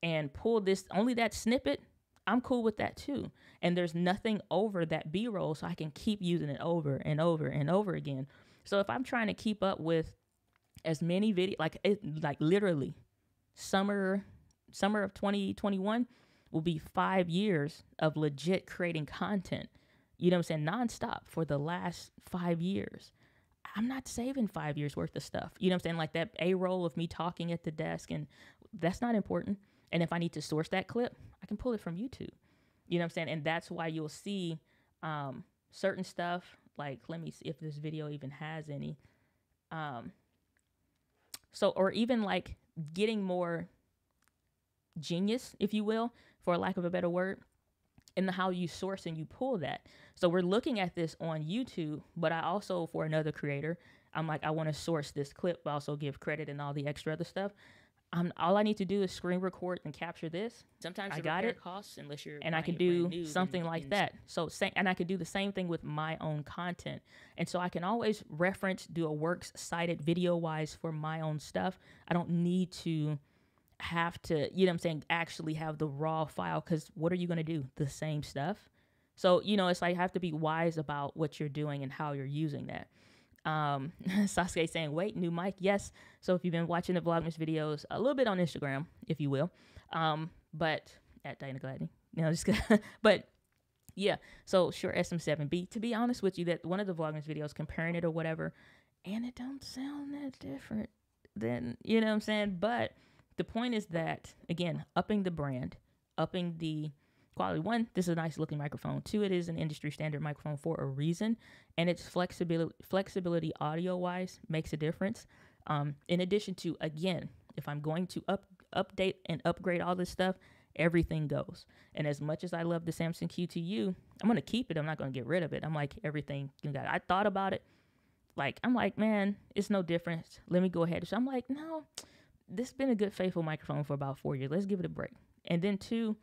and pull only that snippet, I'm cool with that too. And there's nothing over that B-roll, so I can keep using it over and over and over again. So if I'm trying to keep up with as many videos, like literally summer of 2021 will be 5 years of legit creating content, you know what I'm saying, nonstop for the last 5 years. I'm not saving 5 years worth of stuff. You know what I'm saying? Like that A-roll of me talking at the desk, and that's not important. And if I need to source that clip, I can pull it from YouTube. You know what I'm saying? And that's why you'll see certain stuff. Like, let me see if this video even has any. Or even like getting more genius, if you will, for lack of a better word, in how you source and you pull that. So we're looking at this on YouTube, but I also, for another creator, I'm like, I want to source this clip, but also give credit and all the extra other stuff. All I need to do is screen record and capture this. Sometimes I got it, costs, unless you're and I can do something like that. So, and I can do the same thing with my own content. And so I can always do a works cited video-wise for my own stuff. I don't need to have to, you know what I'm saying, actually have the raw file, because what are you going to do? The same stuff. So, you know, it's like, you have to be wise about what you're doing and how you're using that. Sasuke saying, wait, new mic. Yes. So if you've been watching the Vlogmas videos a little bit on Instagram, if you will, but at Dana Gladney, you know, just but yeah. So sure, SM7B, to be honest with you, that one of the Vlogmas videos comparing it or whatever, and it don't sound that different than, you know what I'm saying? But the point is that, again, upping the brand, upping the quality. One, this is a nice looking microphone. Two, it is an industry standard microphone for a reason, and its flexibility audio wise makes a difference. In addition to, again, if I'm going to update and upgrade all this stuff, everything goes. And as much as I love the Samsung Q2U, I'm going to keep it. I'm not going to get rid of it. I'm like, everything you got. I thought about it. Like, I'm like, man, it's no difference. Let me go ahead. So I'm like, no, this has been a good faithful microphone for about 4 years. Let's give it a break. And then 2,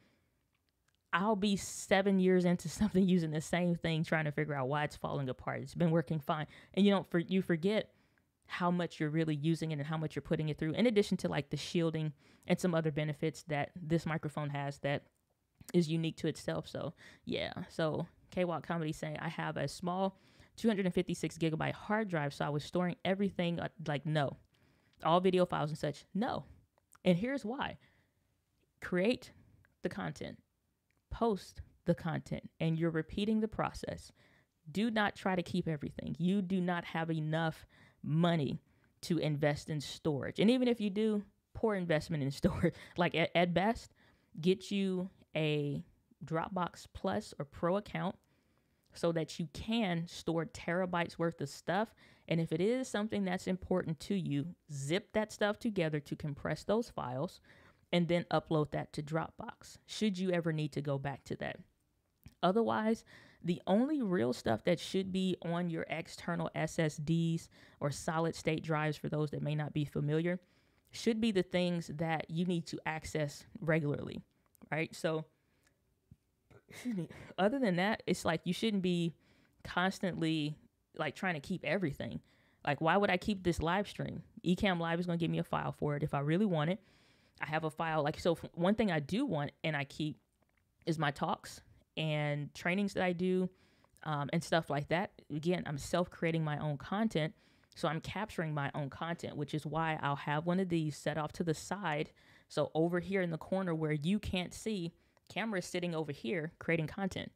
I'll be 7 years into something using the same thing, trying to figure out why it's falling apart. It's been working fine. And you forget how much you're really using it and how much you're putting it through, in addition to like the shielding and some other benefits that this microphone has that is unique to itself. So yeah. So K-Walk Comedy saying, I have a small 256 gigabyte hard drive. So I was storing everything like, no, all video files and such. No. And here's why. Create the content, post the content, and you're repeating the process. Do not try to keep everything. You do not have enough money to invest in storage. And even if you do, poor investment in storage. Like at best, get you a Dropbox Plus or Pro account so that you can store terabytes worth of stuff. And if it is something that's important to you, zip that stuff together to compress those files and then upload that to Dropbox, should you ever need to go back to that. Otherwise, the only real stuff that should be on your external SSDs or solid state drives, for those that may not be familiar, should be the things that you need to access regularly, right? So, excuse me, other than that, it's like you shouldn't be constantly like trying to keep everything. Like, why would I keep this live stream? Ecamm Live is going to give me a file for it if I really want it. I have a file. Like, so one thing I do want and I keep is my talks and trainings that I do and stuff like that. Again, I'm self-creating my own content. So I'm capturing my own content, which is why I'll have one of these set off to the side. So over here in the corner where you can't see, camera is sitting over here creating content.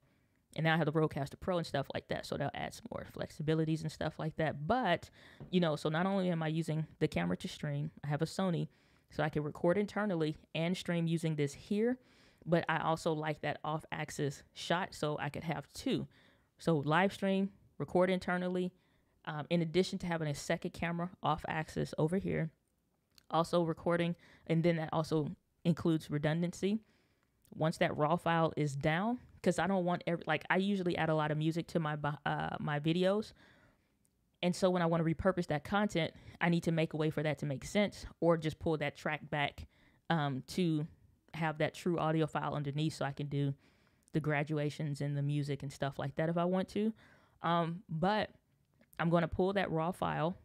And now I have the Rodecaster Pro and stuff like that. So they'll add some more flexibilities and stuff like that. But, so not only am I using the camera to stream, I have a Sony, so I can record internally and stream using this here. But I also like that off-axis shot, so I could have 2. So live stream, record internally, in addition to having a second camera off-axis over here, also recording, and then that also includes redundancy. Once that raw file is down, because I don't want I usually add a lot of music to my my videos, and so when I want to repurpose that content, I need to make a way for that to make sense, or just pull that track back to have that true audio file underneath, so I can do the graduations and the music and stuff like that if I want to. But I'm going to pull that raw file,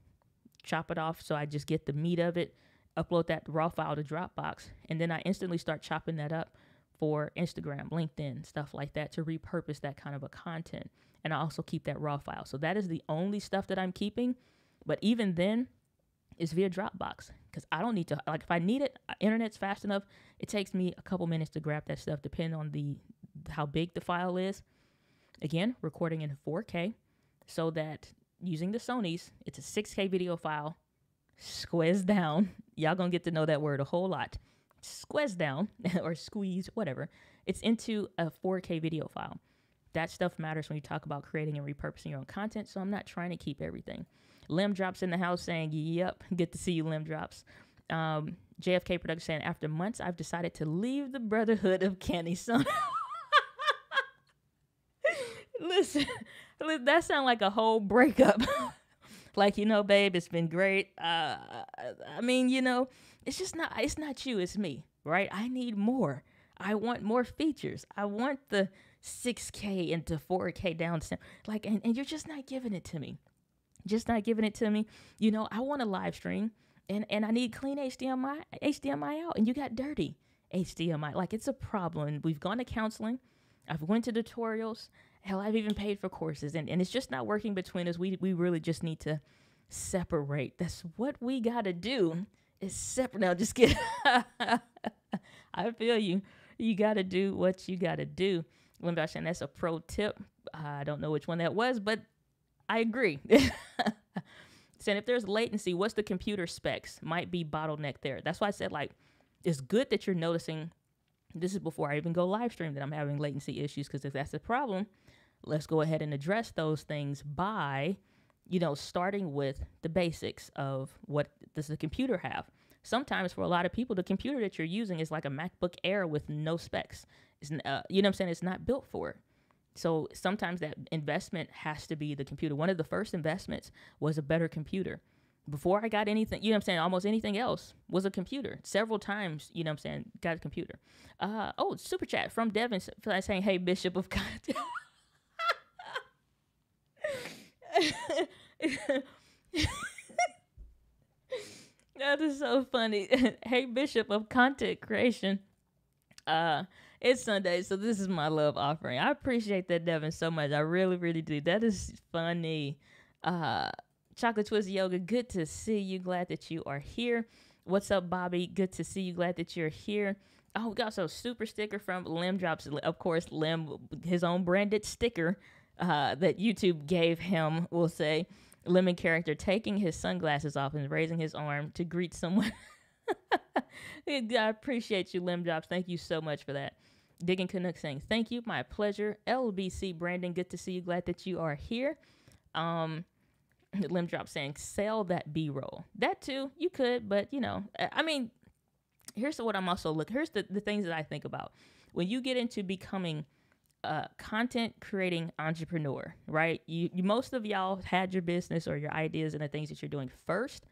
chop it off so I just get the meat of it, upload that raw file to Dropbox, and then I instantly start chopping that up for Instagram, LinkedIn, stuff like that, to repurpose that kind of a content. And I also keep that raw file. So that is the only stuff that I'm keeping. But even then, it's via Dropbox, because I don't need to, like, if I need it, internet's fast enough, it takes me a couple minutes to grab that stuff, depending on how big the file is. Again, recording in 4K, so that using the Sony's, it's a 6K video file, squeezed down. Y'all gonna get to know that word a whole lot. Squeezed down, or squeeze, whatever. It's into a 4K video file. That stuff matters when you talk about creating and repurposing your own content, so I'm not trying to keep everything. Lim Drops in the house saying, yep, good to see you, Lim Drops. JFK Production saying, after months, I've decided to leave the Brotherhood of Candy Son. Listen, that sounds like a whole breakup. Like, babe, it's been great. I mean, it's not you, it's me, right? I need more. I want more features. I want the 6K into 4K down. Like, and you're just not giving it to me. Just not giving it to me. I want a live stream and I need clean HDMI out, and you got dirty HDMI. Like, it's a problem. We've gone to counseling. I've went to tutorials. Hell, I've even paid for courses, and it's just not working between us. We really just need to separate. That's what we got to do, is separate. Now, just kidding. I feel you. You got to do what you got to do. Limbaugh saying that's a pro tip. I don't know which one that was, but I agree. Saying if there's latency, what's the computer specs? Might be bottleneck there. That's why I said, like, it's good that you're noticing. This is before I even go live stream that I'm having latency issues, because if that's a problem, let's go ahead and address those things by, starting with the basics of what does the computer have. Sometimes for a lot of people, the computer that you're using is like a MacBook Air with no specs. It's, you know what I'm saying? It's not built for it. So sometimes that investment has to be the computer. One of the first investments was a better computer. Before I got anything, you know what I'm saying, almost anything else was a computer. Several times, you know what I'm saying, got a computer. Oh, super chat from Devin saying, hey, Bishop of Content. That is so funny. Hey, Bishop of Content Creation. It's Sunday, so this is my love offering. I appreciate that, Devin, so much. I really, really do. That is funny. Chocolate Twist Yoga, good to see you. Glad that you are here. What's up, Bobby? Good to see you. Glad that you're here. Oh, we got some super sticker from Lim Drops. Of course, Lim, his own branded sticker that YouTube gave him, will say, Lemon character taking his sunglasses off and raising his arm to greet someone. I appreciate you, Lim Drops. Thank you so much for that. Digging Canuck saying, thank you. My pleasure. LBC Brandon, good to see you. Glad that you are here. Lim Drop saying, sell that B-roll. That too, you could, but you know, I mean, here's what I'm also looking, here's the things that I think about. When you get into becoming a content creating entrepreneur, right? You most of y'all had your business or your ideas and the things that you're doing first,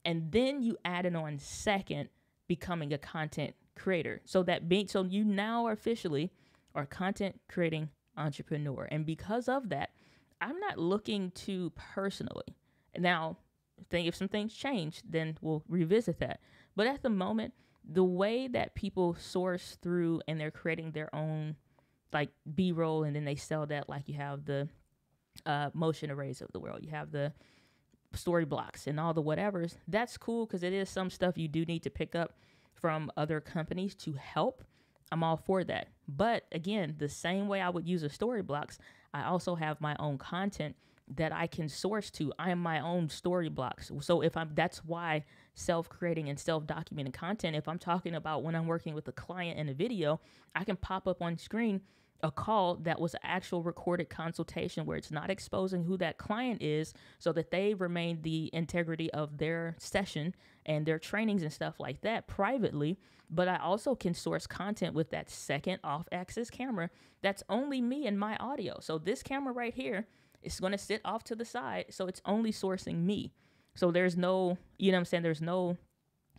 and then you added on second, becoming a content creator. So you now officially are a content creating entrepreneur. And because of that, I'm not looking to personally. Now, if some things change, then we'll revisit that. But at the moment, the way that people source through and they're creating their own like B-roll, and then they sell that, like you have the motion arrays of the world, you have the story blocks and all the whatevers. That's cool because it is some stuff you do need to pick up from other companies to help. I'm all for that. But again, the same way I would use a story blocks, I also have my own content that I can source to. I am my own story blocks. So that's why self-creating and self-documenting content, if I'm talking about when I'm working with a client in a video, I can pop up on screen a call that was an actual recorded consultation where it's not exposing who that client is, so that they remain the integrity of their session and their trainings and stuff like that privately. But I also can source content with that second off-axis camera that's only me and my audio. So this camera right here is going to sit off to the side, so it's only sourcing me. So there's no, you know what I'm saying, there's no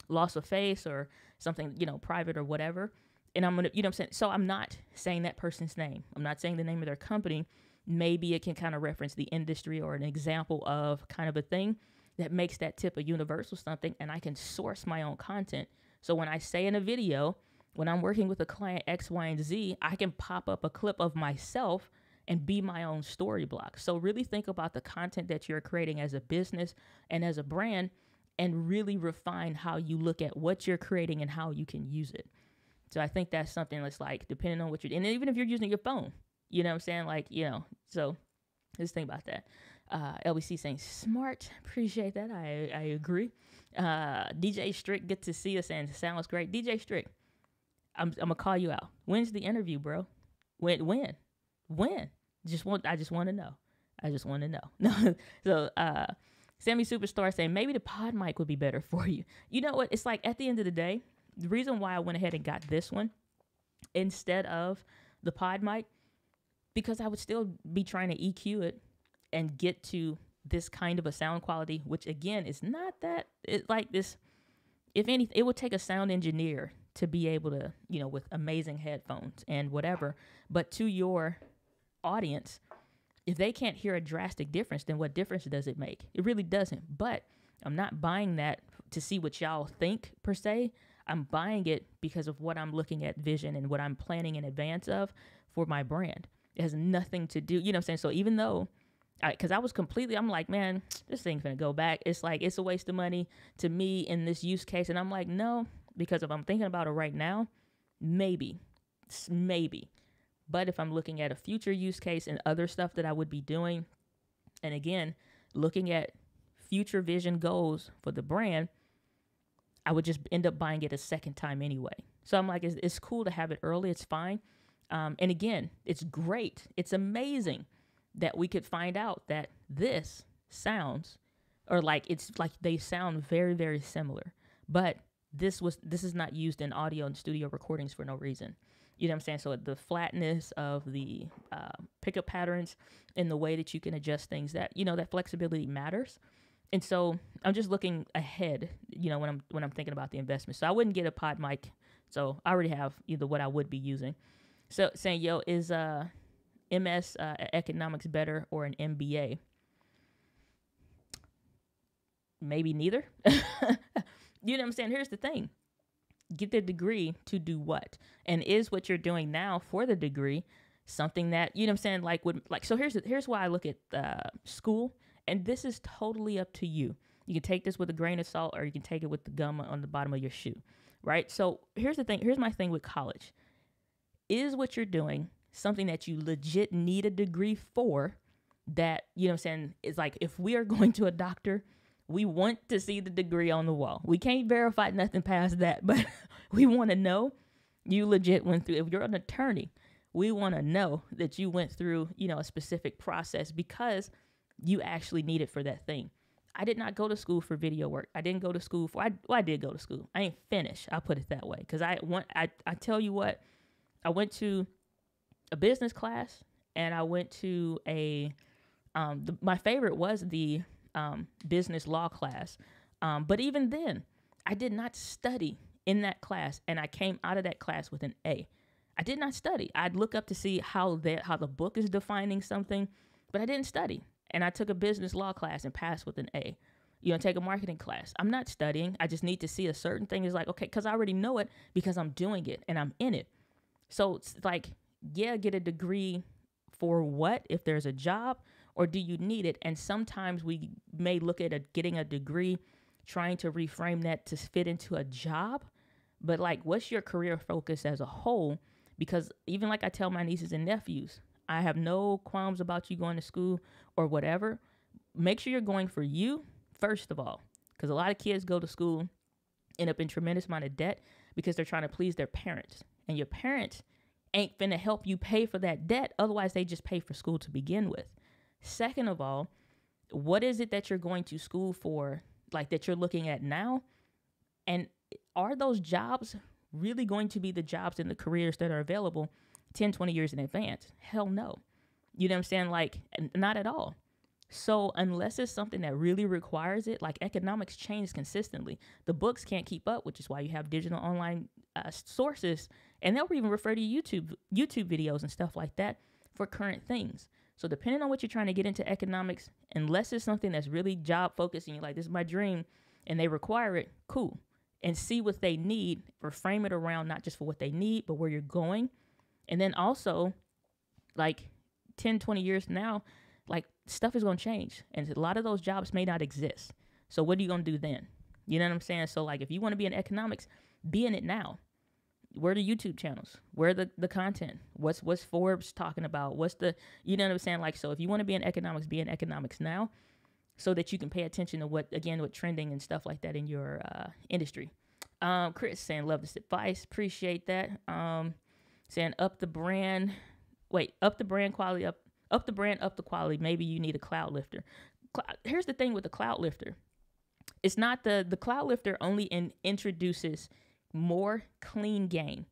loss of face or something, you know, private or whatever. And I'm going to, you know what I'm saying? So I'm not saying that person's name. I'm not saying the name of their company. Maybe it can kind of reference the industry or an example of kind of a thing that makes that tip a universal something, and I can source my own content. So when I say in a video, when I'm working with a client X, Y, and Z, I can pop up a clip of myself and be my own story block. So really think about the content that you're creating as a business and as a brand, and really refine how you look at what you're creating and how you can use it. So I think that's something that's like, depending on what you're, and even if you're using your phone, you know what I'm saying? Like, you know, so just think about that. LBC saying smart. Appreciate that. I agree. DJ Strick, good to see you, saying sounds great. DJ Strick, I'm gonna call you out. When's the interview, bro? When? I just want to know. I just want to know. No. So, Sammy Superstar saying maybe the pod mic would be better for you. You know what? It's like at the end of the day, the reason why I went ahead and got this one instead of the pod mic, because I would still be trying to EQ it and get to this kind of a sound quality, which again is not that like this. If anything, it would take a sound engineer to be able to, you know, with amazing headphones and whatever. But to your audience, if they can't hear a drastic difference, then what difference does it make? It really doesn't. But I'm not buying that to see what y'all think per se. I'm buying it because of what I'm looking at vision and what I'm planning in advance of for my brand. It has nothing to do, you know what I'm saying? So even though, because I'm like, man, this thing's gonna go back. It's like, it's a waste of money to me in this use case. And I'm like, no, because if I'm thinking about it right now, maybe. But if I'm looking at a future use case and other stuff that I would be doing, and again, looking at future vision goals for the brand, I would just end up buying it a second time anyway. So I'm like, it's cool to have it early. It's fine. And again, it's great. It's amazing that we could find out that this sounds, or like, it's like they sound very, very similar. But this is not used in audio and studio recordings for no reason. You know what I'm saying? So the flatness of the pickup patterns and the way that you can adjust things, that, you know, that flexibility matters. And so I'm just looking ahead, when I'm thinking about the investment. So I wouldn't get a pod mic. So I already have either what I would be using. So saying, yo, is MS economics better or an MBA? Maybe neither. You know what I'm saying? Here's the thing. Get the degree to do what? And is what you're doing now for the degree something that, you know what I'm saying, so here's why I look at school, and this is totally up to you. You can take this with a grain of salt, or you can take it with the gum on the bottom of your shoe, right? So here's the thing. Here's my thing with college. Is what you're doing something that you legit need a degree for? That, you know what I'm saying, is like, if we are going to a doctor, we want to see the degree on the wall. We can't verify nothing past that, but we want to know you legit went through. If you're an attorney, we want to know that you went through, a specific process because you actually need it for that thing. I did not go to school for video work. I didn't go to school for, I did go to school. I ain't finished. I'll put it that way. Cause I tell you what, I went to a business class and I went to my favorite was the business law class. But even then, I did not study in that class, and I came out of that class with an A. I did not study. I'd look up to see how the book is defining something, but I didn't study. And I took a business law class and passed with an A. Take a marketing class. I'm not studying. I just need to see a certain thing is like, okay, because I already know it because I'm doing it and I'm in it. So it's like, yeah, get a degree for what? If there's a job, or do you need it? And sometimes we may look at getting a degree, trying to reframe that to fit into a job. But like, what's your career focus as a whole? Because even like I tell my nieces and nephews, I have no qualms about you going to school or whatever. Make sure you're going for you, first of all. Because a lot of kids go to school, end up in tremendous amount of debt because they're trying to please their parents. And your parents ain't finna help you pay for that debt. Otherwise, they just pay for school to begin with. Second of all, what is it that you're going to school for, like that you're looking at now? And are those jobs really going to be the jobs and the careers that are available 10, 20 years in advance? Hell no. You know what I'm saying? Like, not at all. So unless it's something that really requires it, like economics change consistently. The books can't keep up, which is why you have digital online sources, and they'll even refer to YouTube videos and stuff like that for current things. So depending on what you're trying to get into economics, unless it's something that's really job focused and you're like, this is my dream, and they require it, cool. And see what they need, or frame it around not just for what they need, but where you're going. And then also, like 10, 20 years now, like stuff is going to change. And a lot of those jobs may not exist. So what are you going to do then? You know what I'm saying? So like, if you want to be in economics, be in it now. Where are the YouTube channels? Where are the content? What's Forbes talking about? What's the, you know what I'm saying? Like, so if you want to be in economics now, so that you can pay attention to what trending and stuff like that in your industry. Chris saying, love this advice. Appreciate that. Saying up the brand quality, up the quality. Maybe you need a cloud lifter. Here's the thing with the cloud lifter. It's not the cloud lifter only introduces more clean gain,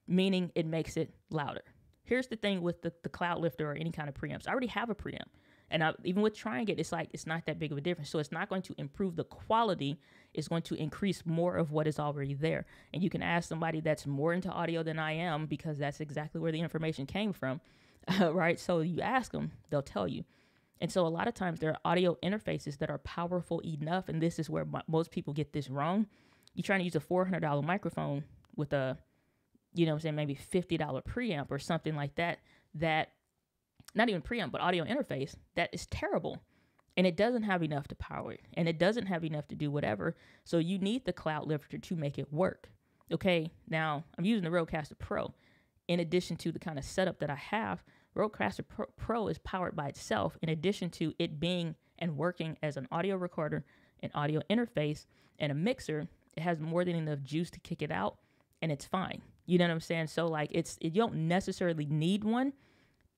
meaning it makes it louder. Here's the thing with the cloud lifter or any kind of preamps. I already have a preamp. And even with trying it, it's like, it's not that big of a difference. So it's not going to improve the quality. It's going to increase more of what is already there. And you can ask somebody that's more into audio than I am, because that's exactly where the information came from, right? So you ask them, they'll tell you. And so a lot of times there are audio interfaces that are powerful enough. And this is where most people get this wrong. You're trying to use a $400 microphone with a, maybe $50 preamp or something like that, not even preamp, but audio interface, that is terrible. And it doesn't have enough to power it. And it doesn't have enough to do whatever. So you need the cloud lifter to make it work. Okay, now I'm using the Rodecaster Pro. In addition to the kind of setup that I have, Rodecaster Pro is powered by itself, in addition to it being and working as an audio recorder, an audio interface, and a mixer. It has more than enough juice to kick it out, and it's fine. You know what I'm saying? So like, you don't necessarily need one,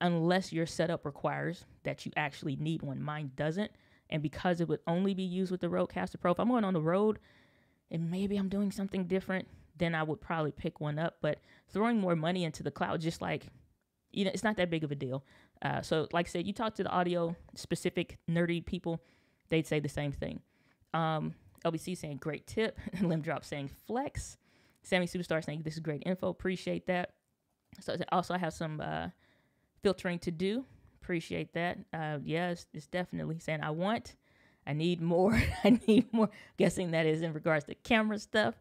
unless your setup requires that you actually need one. Mine doesn't. And because it would only be used with the Rodecaster Pro, if I'm going on the road and maybe I'm doing something different, then I would probably pick one up. But throwing more money into the cloud, just like, it's not that big of a deal. So like I said, you talk to the audio specific nerdy people, they'd say the same thing. LBC saying great tip. Limb Drop saying flex. Sammy Superstar saying this is great info. Appreciate that. So also I have some filtering to do. Appreciate that. Yes, it's definitely saying I need more. I need more. Guessing that is in regards to camera stuff.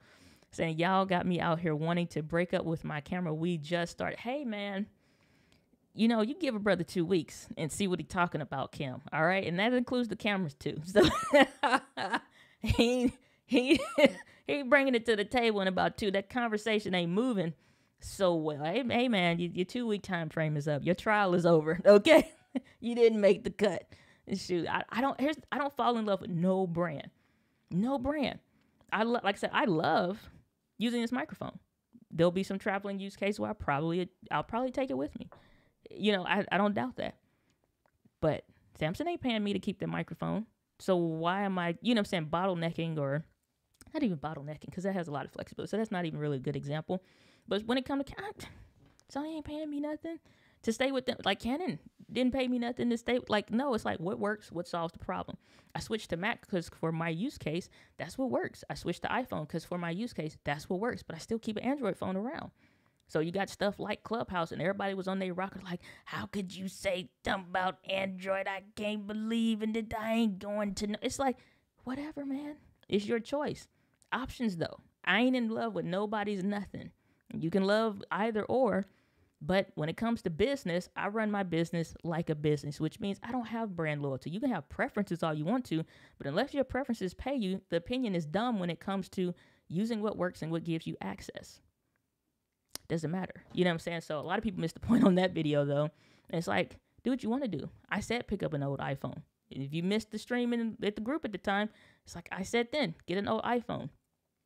Saying y'all got me out here wanting to break up with my camera. We just started. Hey man, you know, you give a brother 2 weeks and see what he's talking about, Kim. All right, and that includes the cameras too. So he bringing it to the table in about 2. That conversation ain't moving so well. Hey man, your 2 week time frame is up. Your trial is over. Okay, you didn't make the cut. Shoot, I don't fall in love with no brand. Like I said, I love using this microphone. There'll be some traveling use case where I'll probably take it with me. You know, I don't doubt that. But Samsung ain't paying me to keep the microphone. So why am I, you know what I'm saying, bottlenecking, or not even bottlenecking, because that has a lot of flexibility. So that's not even really a good example. But when it comes to Sony ain't paying me nothing to stay with them. Like Canon didn't pay me nothing to stay. Like, no, it's like what works, what solves the problem. I switched to Mac because for my use case, that's what works. I switched to iPhone because for my use case, that's what works. But I still keep an Android phone around. So you got stuff like Clubhouse, and everybody was on their rocker like, how could you say something about Android? I can't believe in it. I ain't going to know. It's like, whatever, man. It's your choice. Options, though. I ain't in love with nobody's nothing. You can love either or, but when it comes to business, I run my business like a business, which means I don't have brand loyalty. You can have preferences all you want to, but unless your preferences pay you, the opinion is dumb when it comes to using what works and what gives you access. Doesn't matter. You know what I'm saying? So a lot of people missed the point on that video, though. And it's like, do what you want to do. I said pick up an old iPhone. If you missed the streaming at the group at the time, it's like I said then, get an old iPhone.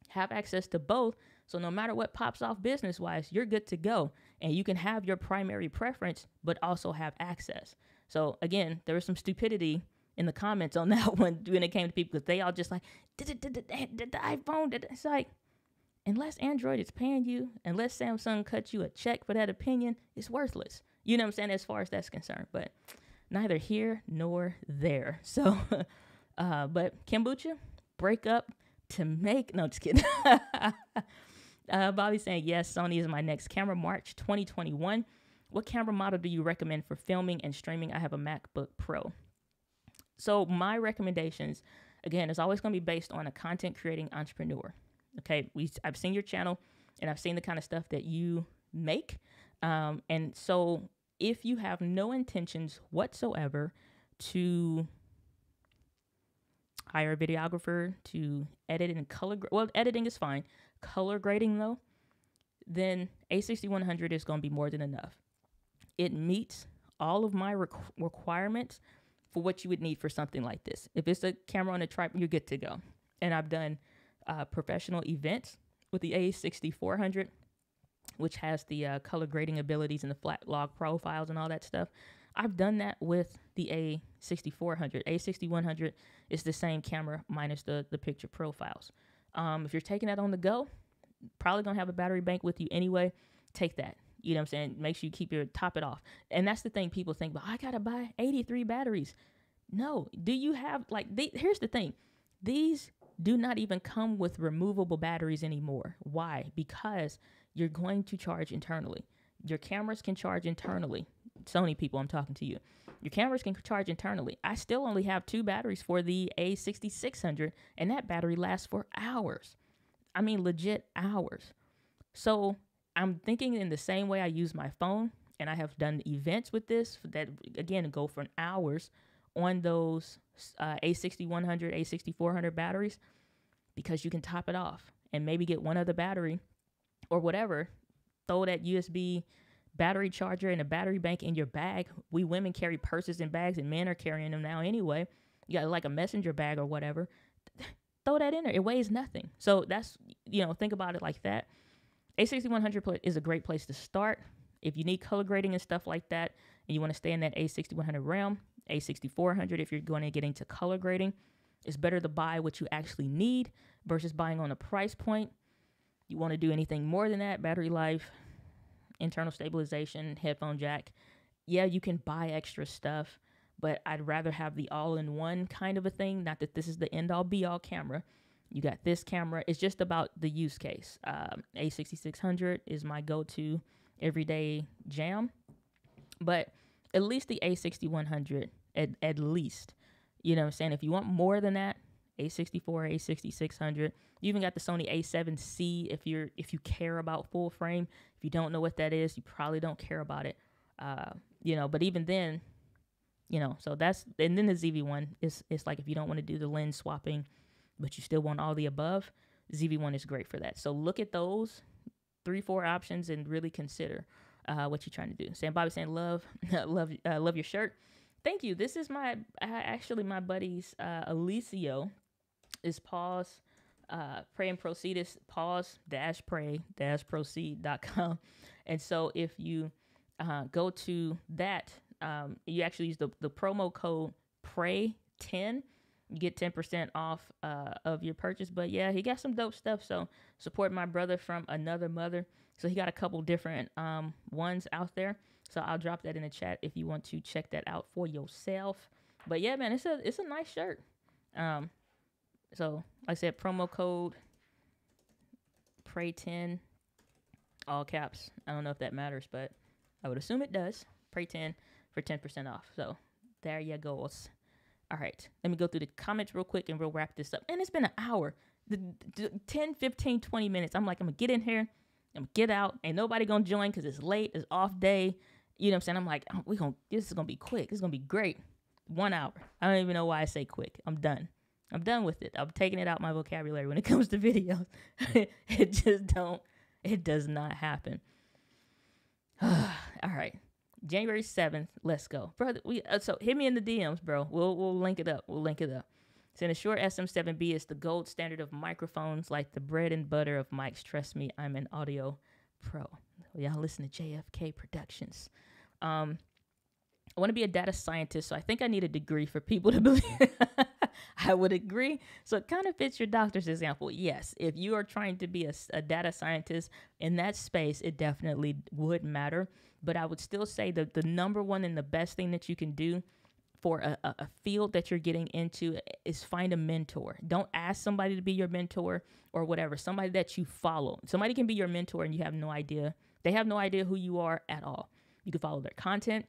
Have access to both. So no matter what pops off business-wise, you're good to go. And you can have your primary preference, but also have access. So again, there was some stupidity in the comments on that one when it came to people, because they all just like, did the iPhone? It's like, unless Android is paying you, unless Samsung cuts you a check for that opinion, it's worthless. You know what I'm saying, as far as that's concerned. But neither here nor there. So, but kombucha, break up to make, no, just kidding. Bobby's saying, yes, Sony is my next camera, March 2021. What camera model do you recommend for filming and streaming? I have a MacBook Pro. So my recommendations, again, is always going to be based on a content creating entrepreneur. Okay, I've seen your channel, and I've seen the kind of stuff that you make. And so if you have no intentions whatsoever to hire a videographer to edit and color, well, editing is fine. Color grading, though, then A6100 is going to be more than enough. It meets all of my requirements for what you would need for something like this. If it's a camera on a tripod, you're good to go. And I've done professional events with the A6400, which has the color grading abilities and the flat log profiles and all that stuff. I've done that with the A6400. A6100 is the same camera minus the picture profiles. If you're taking that on the go, probably gonna have a battery bank with you anyway. Take that. You know what I'm saying? Make sure you top it off. And that's the thing people think about. I gotta buy 83 batteries. No. Do you have, here's the thing. These do not even come with removable batteries anymore. Why? Because you're going to charge internally. Your cameras can charge internally. Sony people, I'm talking to you. Your cameras can charge internally. I still only have 2 batteries for the A6600, and that battery lasts for hours. I mean, legit hours. So I'm thinking in the same way I use my phone, and I have done events with this that, again, go for hours on those A6100, A6400 batteries, because you can top it off and maybe get one other battery or whatever. Throw that USB battery charger and a battery bank in your bag. We women carry purses and bags, and men are carrying them now anyway. You got like a messenger bag or whatever. Throw that in there. It weighs nothing. So that's, think about it like that. A6100 is a great place to start. If you need color grading and stuff like that, and you want to stay in that A6100 realm, A6400, if you're going to get into color grading, it's better to buy what you actually need versus buying on a price point. You want to do anything more than that, battery life, internal stabilization, headphone jack. Yeah, you can buy extra stuff, but I'd rather have the all-in-one kind of a thing. Not that this is the end-all be-all camera. You got this camera. It's just about the use case. A6600 is my go-to everyday jam, but at least the A6100, at least. You know what I'm saying? If you want more than that, A64, A6600. You even got the Sony A7C if you care about full frame. If you don't know what that is, you probably don't care about it. But even then, so that's, and then the ZV-1 is, it's like if you don't want to do the lens swapping, but you still want all the above, ZV-1 is great for that. So look at those 3-4 options and really consider what you're trying to do. Sam Bobby saying love your shirt. Thank you. This is my buddy's Alicio is pause pray and proceed is pause-pray-proceed.com. And so if you go to that, you actually use the promo code PRAY10, you get 10% off of your purchase. But yeah, he got some dope stuff. So support my brother from another mother. So he got a couple different ones out there. So I'll drop that in the chat if you want to check that out for yourself. But yeah, man, it's a nice shirt. So like I said, promo code PRAY10, all caps. I don't know if that matters, but I would assume it does. PRAY10 for 10% off. So there you go. All right, let me go through the comments real quick and we'll wrap this up. And it's been an hour, 10, 15, 20 minutes. I'm going to get in here, I'm going to get out. Ain't nobody going to join because it's late, it's off day. You know what I'm saying? I'm like, this is going to be quick. This is going to be great. 1 hour. I don't even know why I say quick. I'm done with it. I'm taking it out my vocabulary when it comes to videos. It does not happen. All right. January 7th, let's go. Brother, so hit me in the DMs, bro. We'll link it up. So the Shure SM7B is the gold standard of microphones, like the bread and butter of mics. Trust me, I'm an audio pro. Y'all listen to JFK Productions. I want to be a data scientist, so I think I need a degree for people to believe. I would agree. So it kind of fits your doctor's example. Yes, if you are trying to be a data scientist in that space, it definitely would matter. But I would still say that the number one and the best thing that you can do for a field that you're getting into is find a mentor. Don't ask somebody to be your mentor or whatever. Somebody that you follow. Somebody can be your mentor and you have no idea. They have no idea who you are at all. You can follow their content.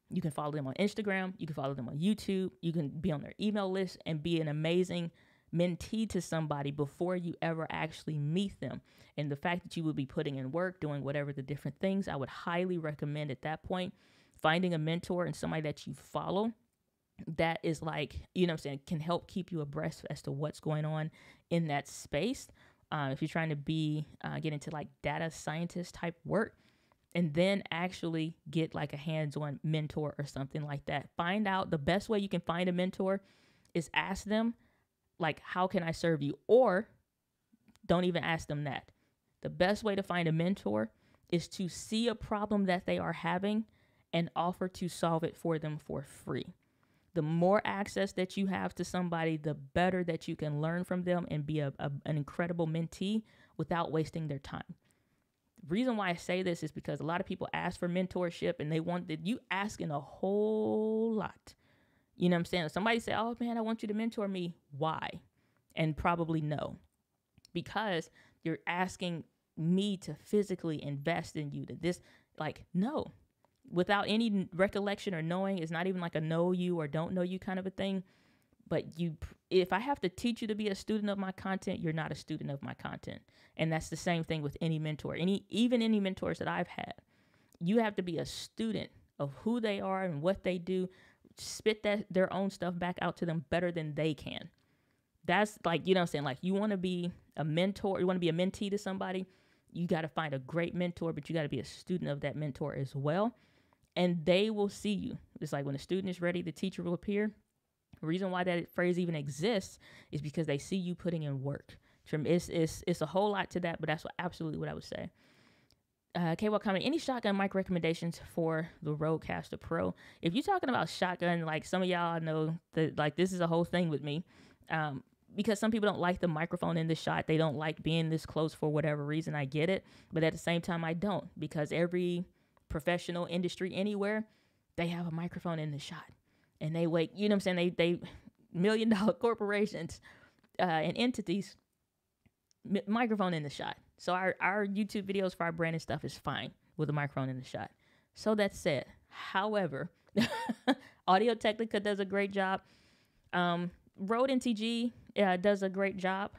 You can follow them on Instagram. You can follow them on YouTube. You can be on their email list and be an amazing mentee to somebody before you ever actually meet them. And the fact that you will be putting in work, doing whatever the different things, I would highly recommend at that point, finding a mentor and somebody that you follow that is like, you know what I'm saying, can help keep you abreast as to what's going on in that space. If you're trying to get into like data scientist type work, and then actually get like a hands-on mentor or something like that. Find out the best way you can find a mentor is ask them, like, how can I serve you? Or don't even ask them that. The best way to find a mentor is to see a problem that they are having and offer to solve it for them for free. The more access that you have to somebody, the better that you can learn from them and be an incredible mentee without wasting their time. Reason why I say this is because a lot of people ask for mentorship and they want that you asking a whole lot. You know what I'm saying? If somebody say, oh man, I want you to mentor me. Why? And probably no, because you're asking me to physically invest in you, to this, like, no, without any recollection or knowing. It's not even like a know you or don't know you kind of a thing. But if I have to teach you to be a student of my content, you're not a student of my content. And that's the same thing with any mentor, even any mentors that I've had. You have to be a student of who they are and what they do, spit their own stuff back out to them better than they can. That's like, you know what I'm saying? Like, you want to be a mentor, you want to be a mentee to somebody, you got to find a great mentor, but you got to be a student of that mentor as well. And they will see you. It's like when a student is ready, the teacher will appear. The reason why that phrase even exists is because they see you putting in work. It's a whole lot to that, but that's absolutely what I would say. KWAL comment, any shotgun mic recommendations for the Rodecaster Pro? If you're talking about shotgun, like some of y'all know that, like, this is a whole thing with me. Because some people don't like the microphone in the shot. They don't like being this close for whatever reason. I get it. But at the same time, I don't. Because every professional industry anywhere, they have a microphone in the shot. and they wait, you know what I'm saying? They $1 million corporations and entities, microphone in the shot. So our YouTube videos for our brand and stuff is fine with a microphone in the shot. So that said, however, Audio Technica does a great job. Rode NTG does a great job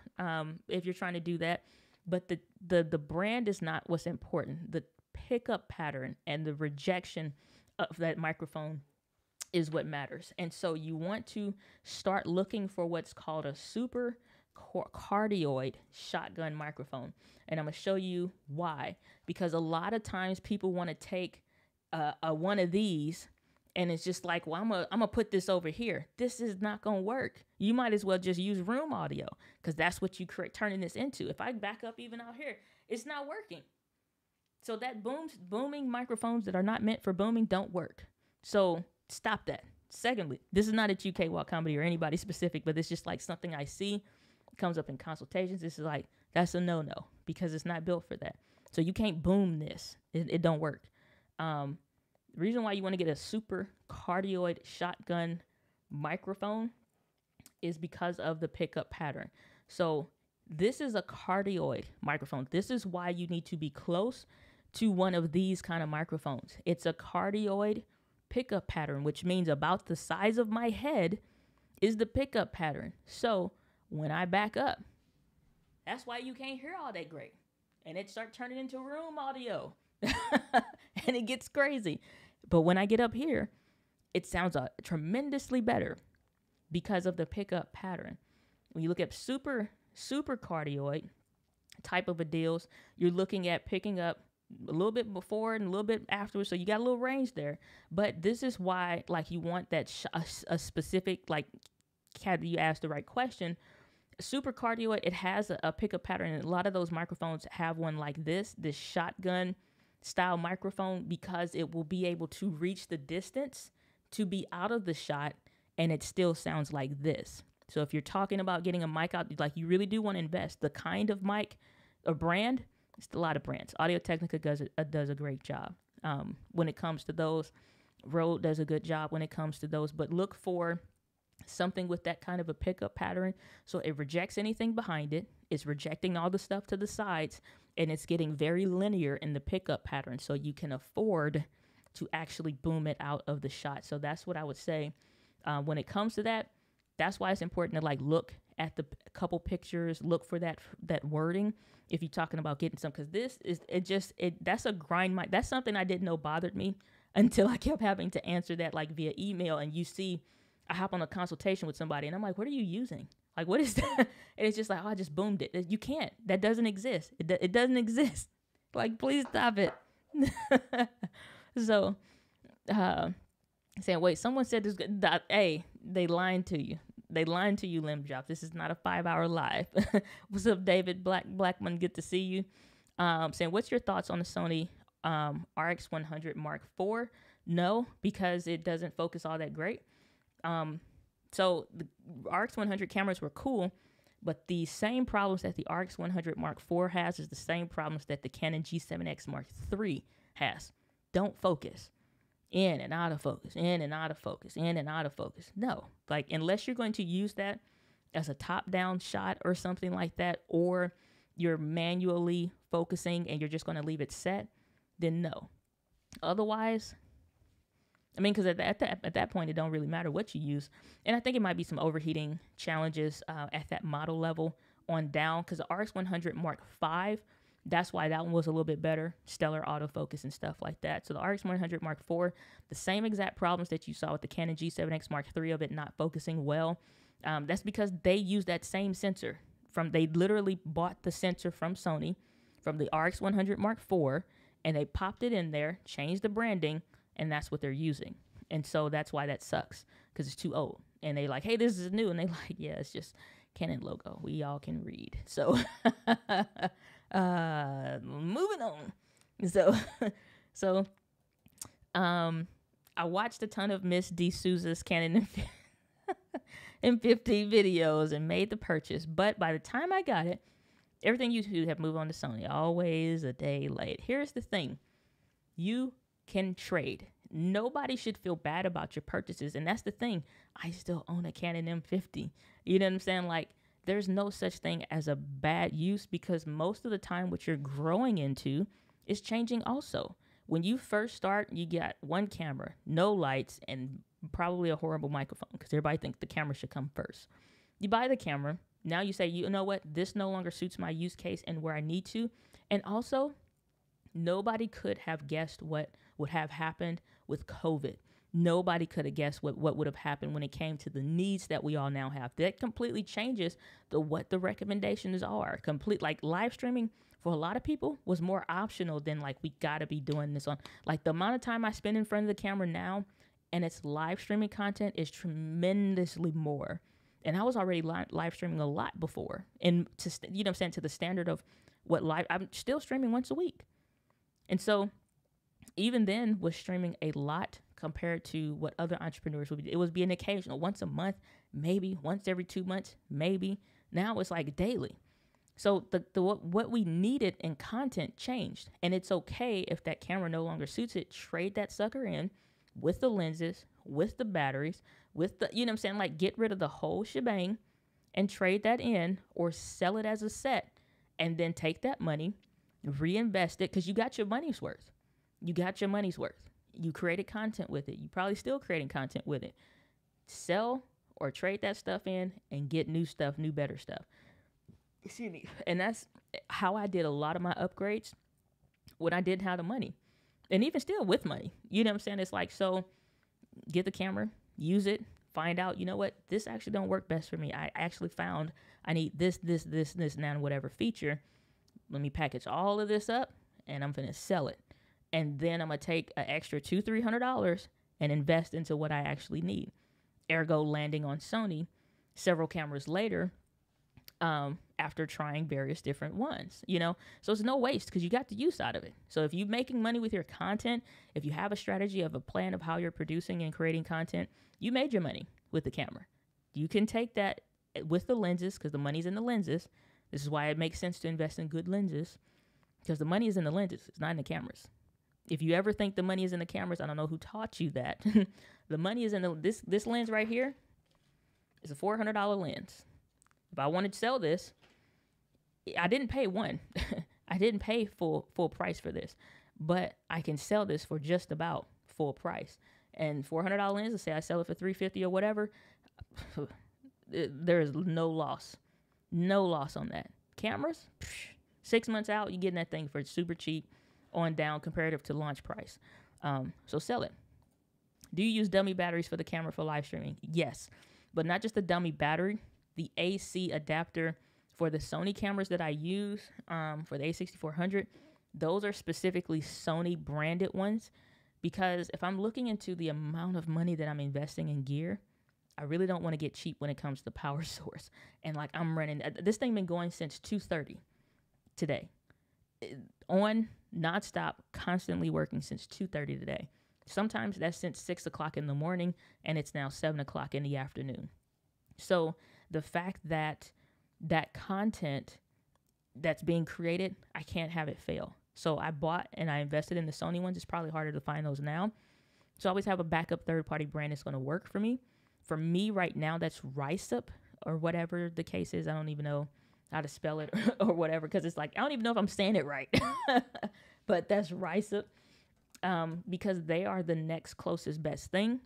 if you're trying to do that. But the brand is not what's important. The pickup pattern and the rejection of that microphone is what matters. And so you want to start looking for what's called a super cardioid shotgun microphone. And I'm going to show you why. Because a lot of times people want to take one of these and it's just like, well, I'm gonna put this over here. This is not going to work. You might as well just use room audio because that's what you turning this into. If I back up even out here, it's not working. So that booming microphones that are not meant for booming don't work. So stop that. Secondly, this is not a UK Walk comedy or anybody specific, but it's just like something I see. It comes up in consultations. This is like, that's a no-no because it's not built for that. So you can't boom this. It don't work. The reason why you want to get a super cardioid shotgun microphone is because of the pickup pattern. So this is a cardioid microphone. This is why you need to be close to one of these kind of microphones. It's a cardioid pickup pattern, which means about the size of my head is the pickup pattern. So when I back up, that's why you can't hear all that great. And it starts turning into room audio. And it gets crazy. But when I get up here, it sounds tremendously better because of the pickup pattern. When you look at super cardioid type of a deals, you're looking at picking up a little bit before and a little bit afterwards. So you got a little range there. But this is why, like, you want that a specific, like, you asked the right question. Super cardioid, it has a pickup pattern. And a lot of those microphones have one like this shotgun style microphone, because it will be able to reach the distance to be out of the shot and it still sounds like this. So if you're talking about getting a mic out, like, you really do want to invest the kind of mic or brand. It's a lot of brands. Audio Technica does a great job when it comes to those. Rode does a good job when it comes to those, but look for something with that kind of a pickup pattern. So it rejects anything behind it. It's rejecting all the stuff to the sides, and it's getting very linear in the pickup pattern. So you can afford to actually boom it out of the shot. So that's what I would say when it comes to that. That's why it's important to, like, look at the couple pictures, look for that wording if you're talking about getting some, because this is that's a grind mic. That's something I didn't know bothered me until I kept having to answer that, like, via email. And you see, I hop on a consultation with somebody and I'm like, what are you using? Like, what is that? And it's just like, oh, I just boomed it. You can't. That doesn't exist. It doesn't exist. Like, please stop it. So, saying, wait, someone said this. Hey, they lying to you. They lying to you, Limb Drops. This is not a 5-hour live. What's up, David Blackman? Good to see you. Saying, what's your thoughts on the Sony RX100 Mark IV? No, because it doesn't focus all that great. So the RX100 cameras were cool, but the same problems that the RX100 Mark IV has is the same problems that the Canon G7X Mark III has. Don't focus. In and out of focus, in and out of focus, in and out of focus. No, like, unless you're going to use that as a top-down shot or something like that, or you're manually focusing and you're just going to leave it set, then no. Otherwise, I mean, because at that point, it don't really matter what you use. And I think it might be some overheating challenges at that model level on down, because the RX100 Mark V, that's why that one was a little bit better, stellar autofocus and stuff like that. So the RX100 Mark IV, the same exact problems that you saw with the Canon G7X Mark III of it not focusing well. That's because they use that same sensor. They literally bought the sensor from Sony, from the RX100 Mark IV, and they popped it in there, changed the branding, and that's what they're using. And so that's why that sucks, because it's too old. And they like, hey, this is new. And they like, yeah, it's just Canon logo. We all can read. So moving on. So I watched a ton of Miss D. Souza's Canon M50 videos and made the purchase. But by the time I got it, everything you do have moved on to Sony. Always a day late. Here's the thing. You can trade. Nobody should feel bad about your purchases. And that's the thing. I still own a Canon M50. You know what I'm saying? Like, there's no such thing as a bad use, because most of the time what you're growing into is changing also. When you first start, you got one camera, no lights, and probably a horrible microphone, because everybody thinks the camera should come first. You buy the camera. Now you say, you know what? This no longer suits my use case and where I need to. And also, nobody could have guessed what would have happened with COVID. Nobody could have guessed what would have happened when it came to the needs that we all now have. That completely changes what the recommendations are. Like live streaming for a lot of people was more optional than like, we got to be doing this on. Like, the amount of time I spend in front of the camera now and it's live streaming content is tremendously more. And I was already live streaming a lot before. And to, you know what I'm saying, to the standard of what I'm still streaming once a week. And so even then was streaming a lot compared to what other entrepreneurs would be. It would be an occasional, once a month, maybe once every 2 months, maybe. Now it's like daily. So what we needed in content changed. And it's okay if that camera no longer suits it. Trade that sucker in with the lenses, with the batteries, with the, you know what I'm saying? Like, get rid of the whole shebang and trade that in, or sell it as a set, and then take that money, reinvest it, because you got your money's worth. You got your money's worth. You created content with it. You probably still creating content with it. Sell or trade that stuff in and get new stuff, new, better stuff. Excuse me. And that's how I did a lot of my upgrades when I didn't have the money. And even still with money. You know what I'm saying? It's like, so get the camera, use it, find out, you know what, this actually don't work best for me. I actually found I need this, now, and whatever feature. Let me package all of this up and I'm going to sell it. And then I'm going to take an extra $200-$300 and invest into what I actually need. Ergo, landing on Sony several cameras later, after trying various different ones, you know? So it's no waste, because you got the use out of it. So if you're making money with your content, if you have a strategy of a plan of how you're producing and creating content, you made your money with the camera. You can take that with the lenses, because the money's in the lenses. This is why it makes sense to invest in good lenses, because the money is in the lenses. It's not in the cameras. If you ever think the money is in the cameras, I don't know who taught you that. The money is in this lens right here is a $400 lens. If I wanted to sell this, I didn't pay one. I didn't pay full price for this, but I can sell this for just about full price. And $400 lens, let's say I sell it for $350 or whatever, there is no loss. No loss on that. Cameras, 6 months out, you're getting that thing for super cheap on down comparative to launch price. So sell it. Do you use dummy batteries for the camera for live streaming? Yes, but not just the dummy battery, the AC adapter for the Sony cameras that I use, for the A6400, those are specifically Sony branded ones, because if I'm looking into the amount of money that I'm investing in gear, I really don't want to get cheap when it comes to power source. And like, I'm running, this thing been going since 2:30 today. On nonstop, constantly working since 2:30 today. Sometimes that's since 6 o'clock in the morning, and it's now 7 o'clock in the afternoon. So the fact that that content that's being created, I can't have it fail. So I bought and I invested in the Sony ones. It's probably harder to find those now. So I always have a backup third-party brand that's going to work for me. For me right now, that's Riceup or whatever the case is. I don't even know how to spell it or whatever, because it's like, I don't even know if I'm saying it right. But that's Riceup, because they are the next closest best thing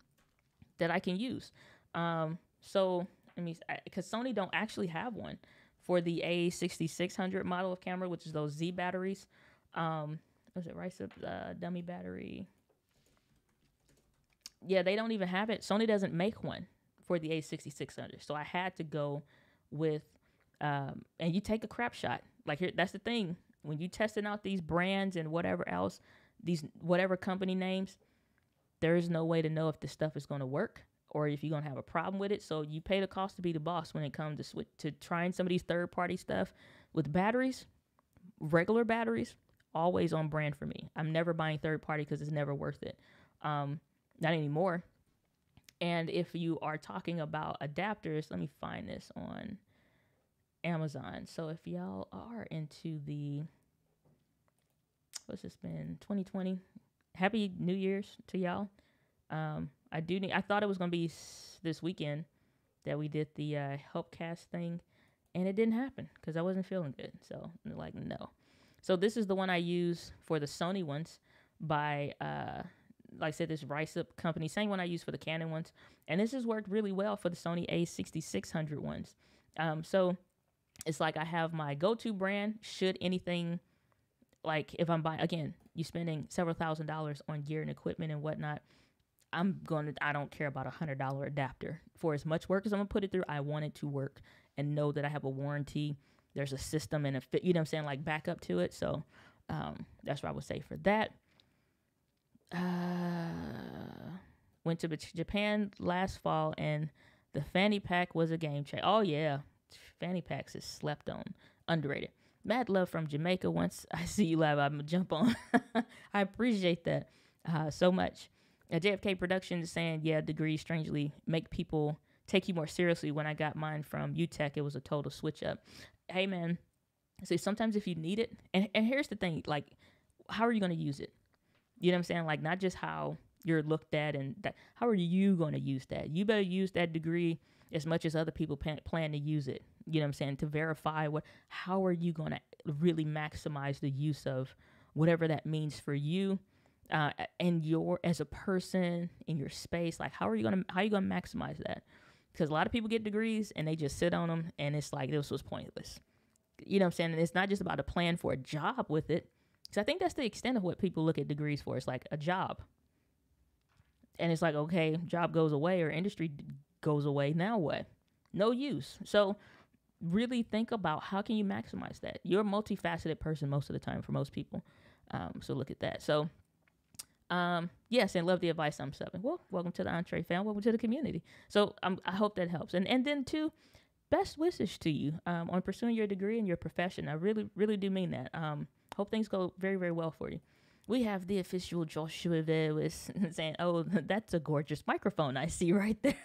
that I can use. So, I mean, because Sony don't actually have one for the A6600 model of camera, which is those Z batteries. Was it Riceup dummy battery? Yeah, they don't even have it. Sony doesn't make one for the A6600. So I had to go with, and you take a crap shot. Like, here, that's the thing. When you testing out these brands and whatever else, these whatever company names, there is no way to know if this stuff is going to work or if you're going to have a problem with it. So you pay the cost to be the boss when it comes to trying some of these third-party stuff. With batteries, regular batteries, always on brand for me. I'm never buying third-party because it's never worth it. Not anymore. And if you are talking about adapters, let me find this on Amazon. So if y'all are into the, what's this been, 2020, happy New Year's to y'all. I thought it was gonna be this weekend that we did the Helpcast thing, and it didn't happen because I wasn't feeling good. So like no. So this is the one I use for the Sony ones by like I said, this Rise Up company, same one I use for the Canon ones, and this has worked really well for the Sony A6600 ones. So it's like I have my go-to brand. Should anything, like if I'm buying, again, you spending several $1,000s on gear and equipment and whatnot, I don't care about $100 adapter. For as much work as I'm gonna put it through, I want it to work and know that I have a warranty. There's a system and a fit, you know what I'm saying, like backup to it. So that's what I would say for that. Went to Japan last fall, and the fanny pack was a game changer. Oh yeah, fanny packs is slept on, underrated. Mad love from Jamaica. Once I see you live, I'm gonna jump on. I appreciate that so much. JFK Productions is saying, yeah, degrees strangely make people take you more seriously. When I got mine from UTech, it was a total switch up. Hey man, see, sometimes if you need it, and here's the thing, like, how are you gonna use it? You know what I'm saying? Like, not just how you're looked at, and that, how are you going to use that? You better use that degree as much as other people plan to use it. You know what I'm saying? To verify how are you going to really maximize the use of whatever that means for you, and as a person in your space. Like, how are you going to maximize that? Because a lot of people get degrees and they just sit on them, and it's like, this was pointless. You know what I'm saying? And it's not just about a plan for a job with it. Because I think that's the extent of what people look at degrees for. It's like a job. And it's like, okay, job goes away or industry goes away. Now what? No use. So really think about how can you maximize that. You're a multifaceted person most of the time for most people. So look at that. So, yes, and love the advice I'm subbing. Well, welcome to the Entree fam. Welcome to the community. So I hope that helps. And then too, best wishes to you on pursuing your degree and your profession. I really, really do mean that. Hope things go very, very well for you. We have the official Joshua Lewis saying, oh, that's a gorgeous microphone I see right there.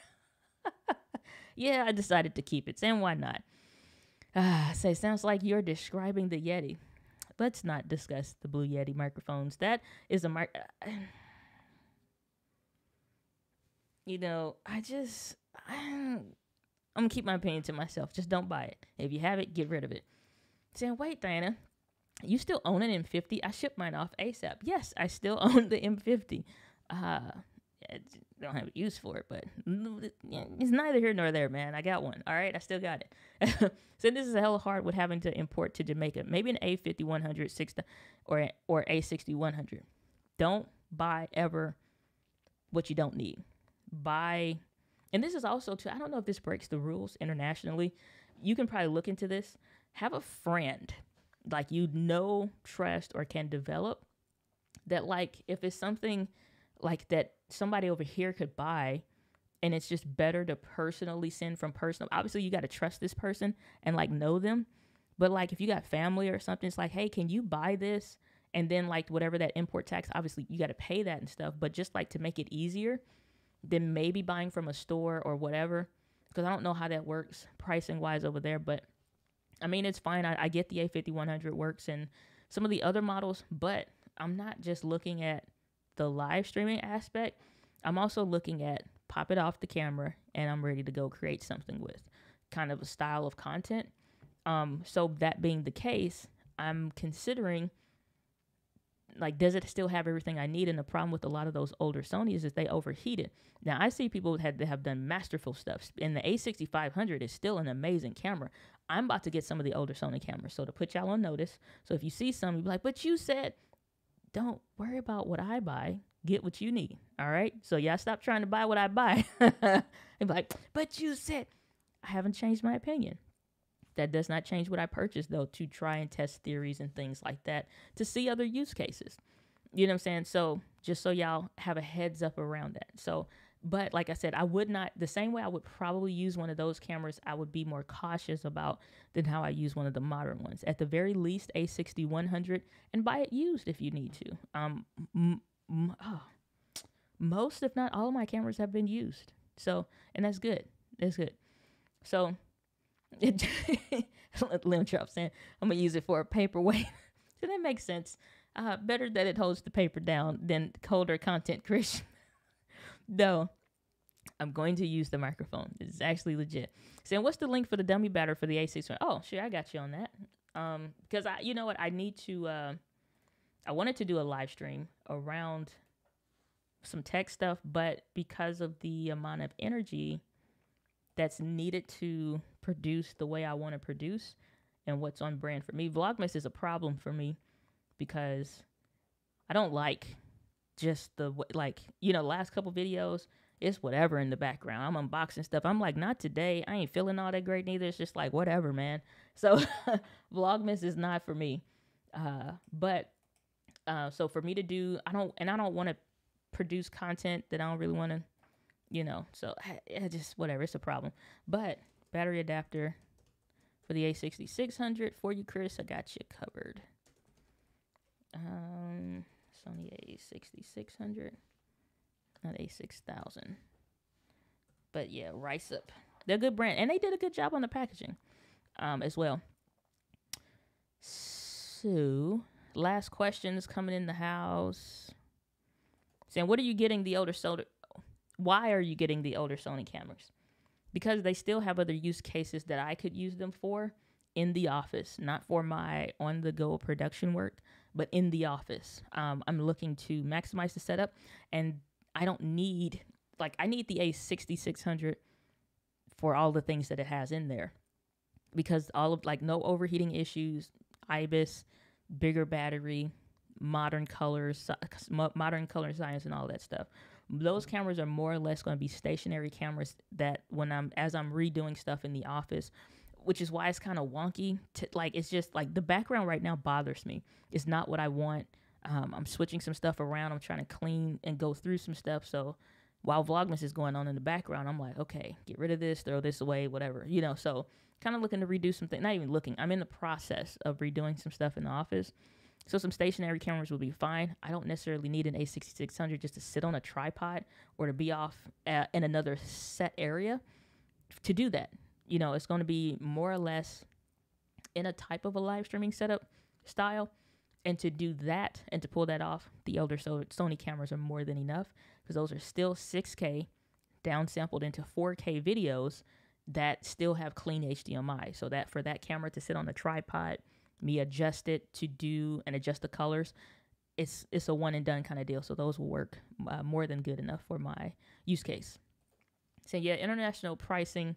Yeah, I decided to keep it. And why not? Sounds like you're describing the Yeti. Let's not discuss the Blue Yeti microphones. That is a you know, I'm going to keep my opinion to myself. Just don't buy it. If you have it, get rid of it. Saying, wait, Diana, you still own an M50? I shipped mine off ASAP. Yes, I still own the M50. I don't have a use for it, but it's neither here nor there, man. I got one. All right, I still got it. So this is a hell hard with having to import to Jamaica. Maybe an A5100 or A6100. Don't buy ever what you don't need. Buy, and this is also too, I don't know if this breaks the rules internationally. You can probably look into this. Have a friend like trust or can develop that, like, if it's something like that somebody over here could buy and it's just better to personally send from personal, obviously you got to trust this person and like know them, but like if you got family or something, it's like, hey, can you buy this? And then like whatever that import tax, obviously you got to pay that and stuff, but just like to make it easier than maybe buying from a store or whatever, because I don't know how that works pricing wise over there, but I mean, it's fine. I get the A5100 works and some of the other models, but I'm not just looking at the live streaming aspect. I'm also looking at pop it off the camera and I'm ready to go create something with kind of a style of content. So that being the case, I'm considering, like, does it still have everything I need? And the problem with a lot of those older Sonys is they overheated. Now, I see people that have done masterful stuff, and the A6500 is still an amazing camera. I'm about to get some of the older Sony cameras, so to put y'all on notice. So if you see some, you'll be like, but you said, don't worry about what I buy. Get what you need, all right? So y'all stop trying to buy what I buy. And be like, but you said, I haven't changed my opinion. That does not change what I purchased, though, to try and test theories and things like that, to see other use cases. You know what I'm saying? So just so y'all have a heads up around that. So, but like I said, I would not, the same way I would probably use one of those cameras, I would be more cautious about than how I use one of the modern ones. At the very least, A6100, and buy it used if you need to. Most, if not all of my cameras have been used. So, and that's good. That's good. So, Lim Trump saying, I'm going to use it for a paperweight. So that makes sense. Better that it holds the paper down than colder content creation. No, I'm going to use the microphone. It's actually legit. Saying, what's the link for the dummy battery for the A6? Oh, sure, I got you on that. Because you know what, I need to. I wanted to do a live stream around some tech stuff, but because of the amount of energy that's needed to produce the way I want to produce and what's on brand for me, Vlogmas is a problem for me because I don't like just the, like, you know, last couple videos, it's whatever in the background. I'm unboxing stuff. I'm like, not today. I ain't feeling all that great neither. It's just like, whatever, man. So Vlogmas is not for me. So for me to do, I don't want to produce content that I don't really want to, you know, so I just, whatever, it's a problem. But battery adapter for the A6600 for you, Chris, I got you covered. Sony A6600, not A6000. But yeah, Rice Up. They're a good brand, and they did a good job on the packaging as well. So, last questions coming in the house. Saying, what are you getting the older Sony? Why are you getting the older Sony cameras? Because they still have other use cases that I could use them for in the office, not for my on-the-go production work, but in the office. I'm looking to maximize the setup, and I don't need, like, I need the A6600 for all the things that it has in there, because all of, like, no overheating issues, IBIS, bigger battery, modern colors science, and all that stuff. Those cameras are more or less going to be stationary cameras that as I'm redoing stuff in the office, which is why it's kind of wonky. Like, it's just like the background right now bothers me. It's not what I want. I'm switching some stuff around. I'm trying to clean and go through some stuff. So while Vlogmas is going on in the background, I'm like, okay, get rid of this, throw this away, whatever, you know. So kind of looking to redo something. Not even looking. I'm in the process of redoing some stuff in the office. So some stationary cameras will be fine. I don't necessarily need an A6600 just to sit on a tripod or to be off in another set area to do that. You know, it's going to be more or less in a type of a live streaming setup style. And to do that and to pull that off, the older Sony cameras are more than enough, because those are still 6K downsampled into 4K videos that still have clean HDMI. So that for that camera to sit on a tripod, me adjust it to do and adjust the colors, it's a one and done kind of deal. So those will work more than good enough for my use case. So yeah, international pricing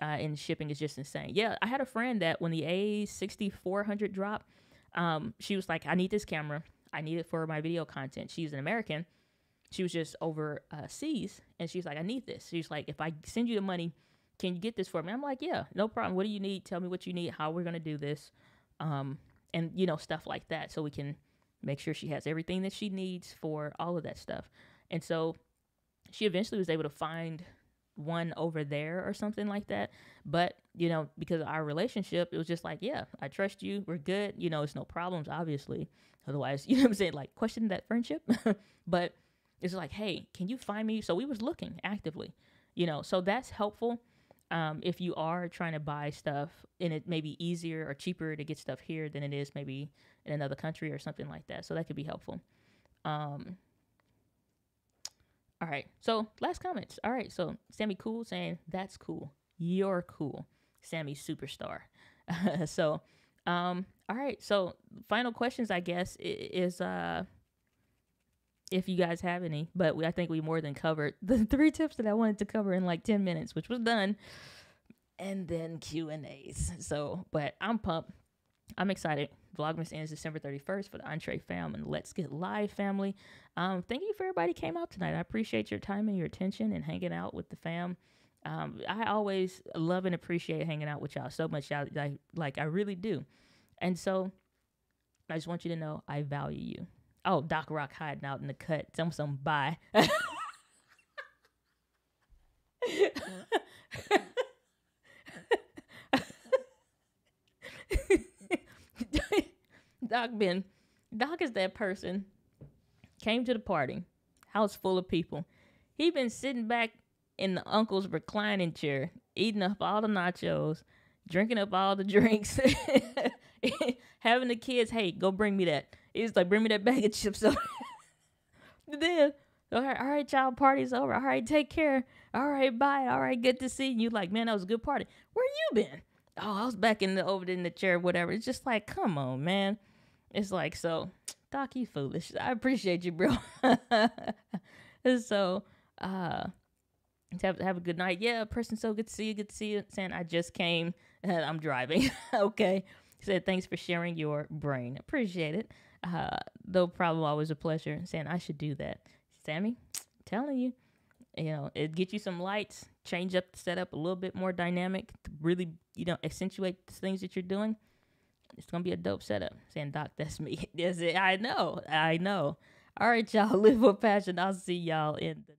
and shipping is just insane. Yeah, I had a friend that when the A6400 dropped, she was like, I need this camera. I need it for my video content. She's an American. She was just overseas, and she's like, I need this. She's like, if I send you the money, can you get this for me? I'm like, yeah, no problem. What do you need? Tell me what you need, how we're going to do this. And, you know, stuff like that. So we can make sure she has everything that she needs for all of that stuff. And so she eventually was able to find one over there or something like that. But, you know, because of our relationship, it was just like, yeah, I trust you. We're good. You know, it's no problems, obviously. Otherwise, you know what I'm saying? Like, question that friendship. But it's like, hey, can you find me? So we was looking actively, you know, so that's helpful. If you are trying to buy stuff, and it may be easier or cheaper to get stuff here than it is maybe in another country or something like that. So that could be helpful. All right. So last comments. All right. So Sammy Cool saying, that's cool. You're cool. Sammy Superstar. So, all right. So final questions, I guess, is, if you guys have any, but I think we more than covered the 3 tips that I wanted to cover in like 10 minutes, which was done. And then Q&As. So, but I'm pumped. I'm excited. Vlogmas ends December 31st for the Entree fam and Let's Get Live family. Thank you for everybody who came out tonight. I appreciate your time and your attention and hanging out with the fam. I always love and appreciate hanging out with y'all so much. Y'all, I really do. And so I just want you to know I value you. Oh, Doc Rock hiding out in the cut. Some bye. Doc is that person. Came to the party. House full of people. He been sitting back in the uncle's reclining chair, eating up all the nachos, drinking up all the drinks, having the kids, hey, go bring me that. He's like, bring me that bag of chips. So then, all right, child, party's over. All right, take care. All right, bye. All right, good to see you. Like, man, that was a good party. Where you been? Oh, I was back over in the chair, whatever. It's just like, come on, man. It's like, so, Doc, you foolish. I appreciate you, bro. So, have a good night. Yeah, person, so good to see you. Good to see you. Saying, I just came and I'm driving. Okay. Said, thanks for sharing your brain. Appreciate it. No problem. Always a pleasure. Saying, I should do that. Sammy, telling you, it get you some lights, change up the setup a little bit more dynamic to really, accentuate the things that you're doing. It's going to be a dope setup. Saying, Doc, that's me. That's it. I know. All right, y'all. Live with passion. I'll see y'all in the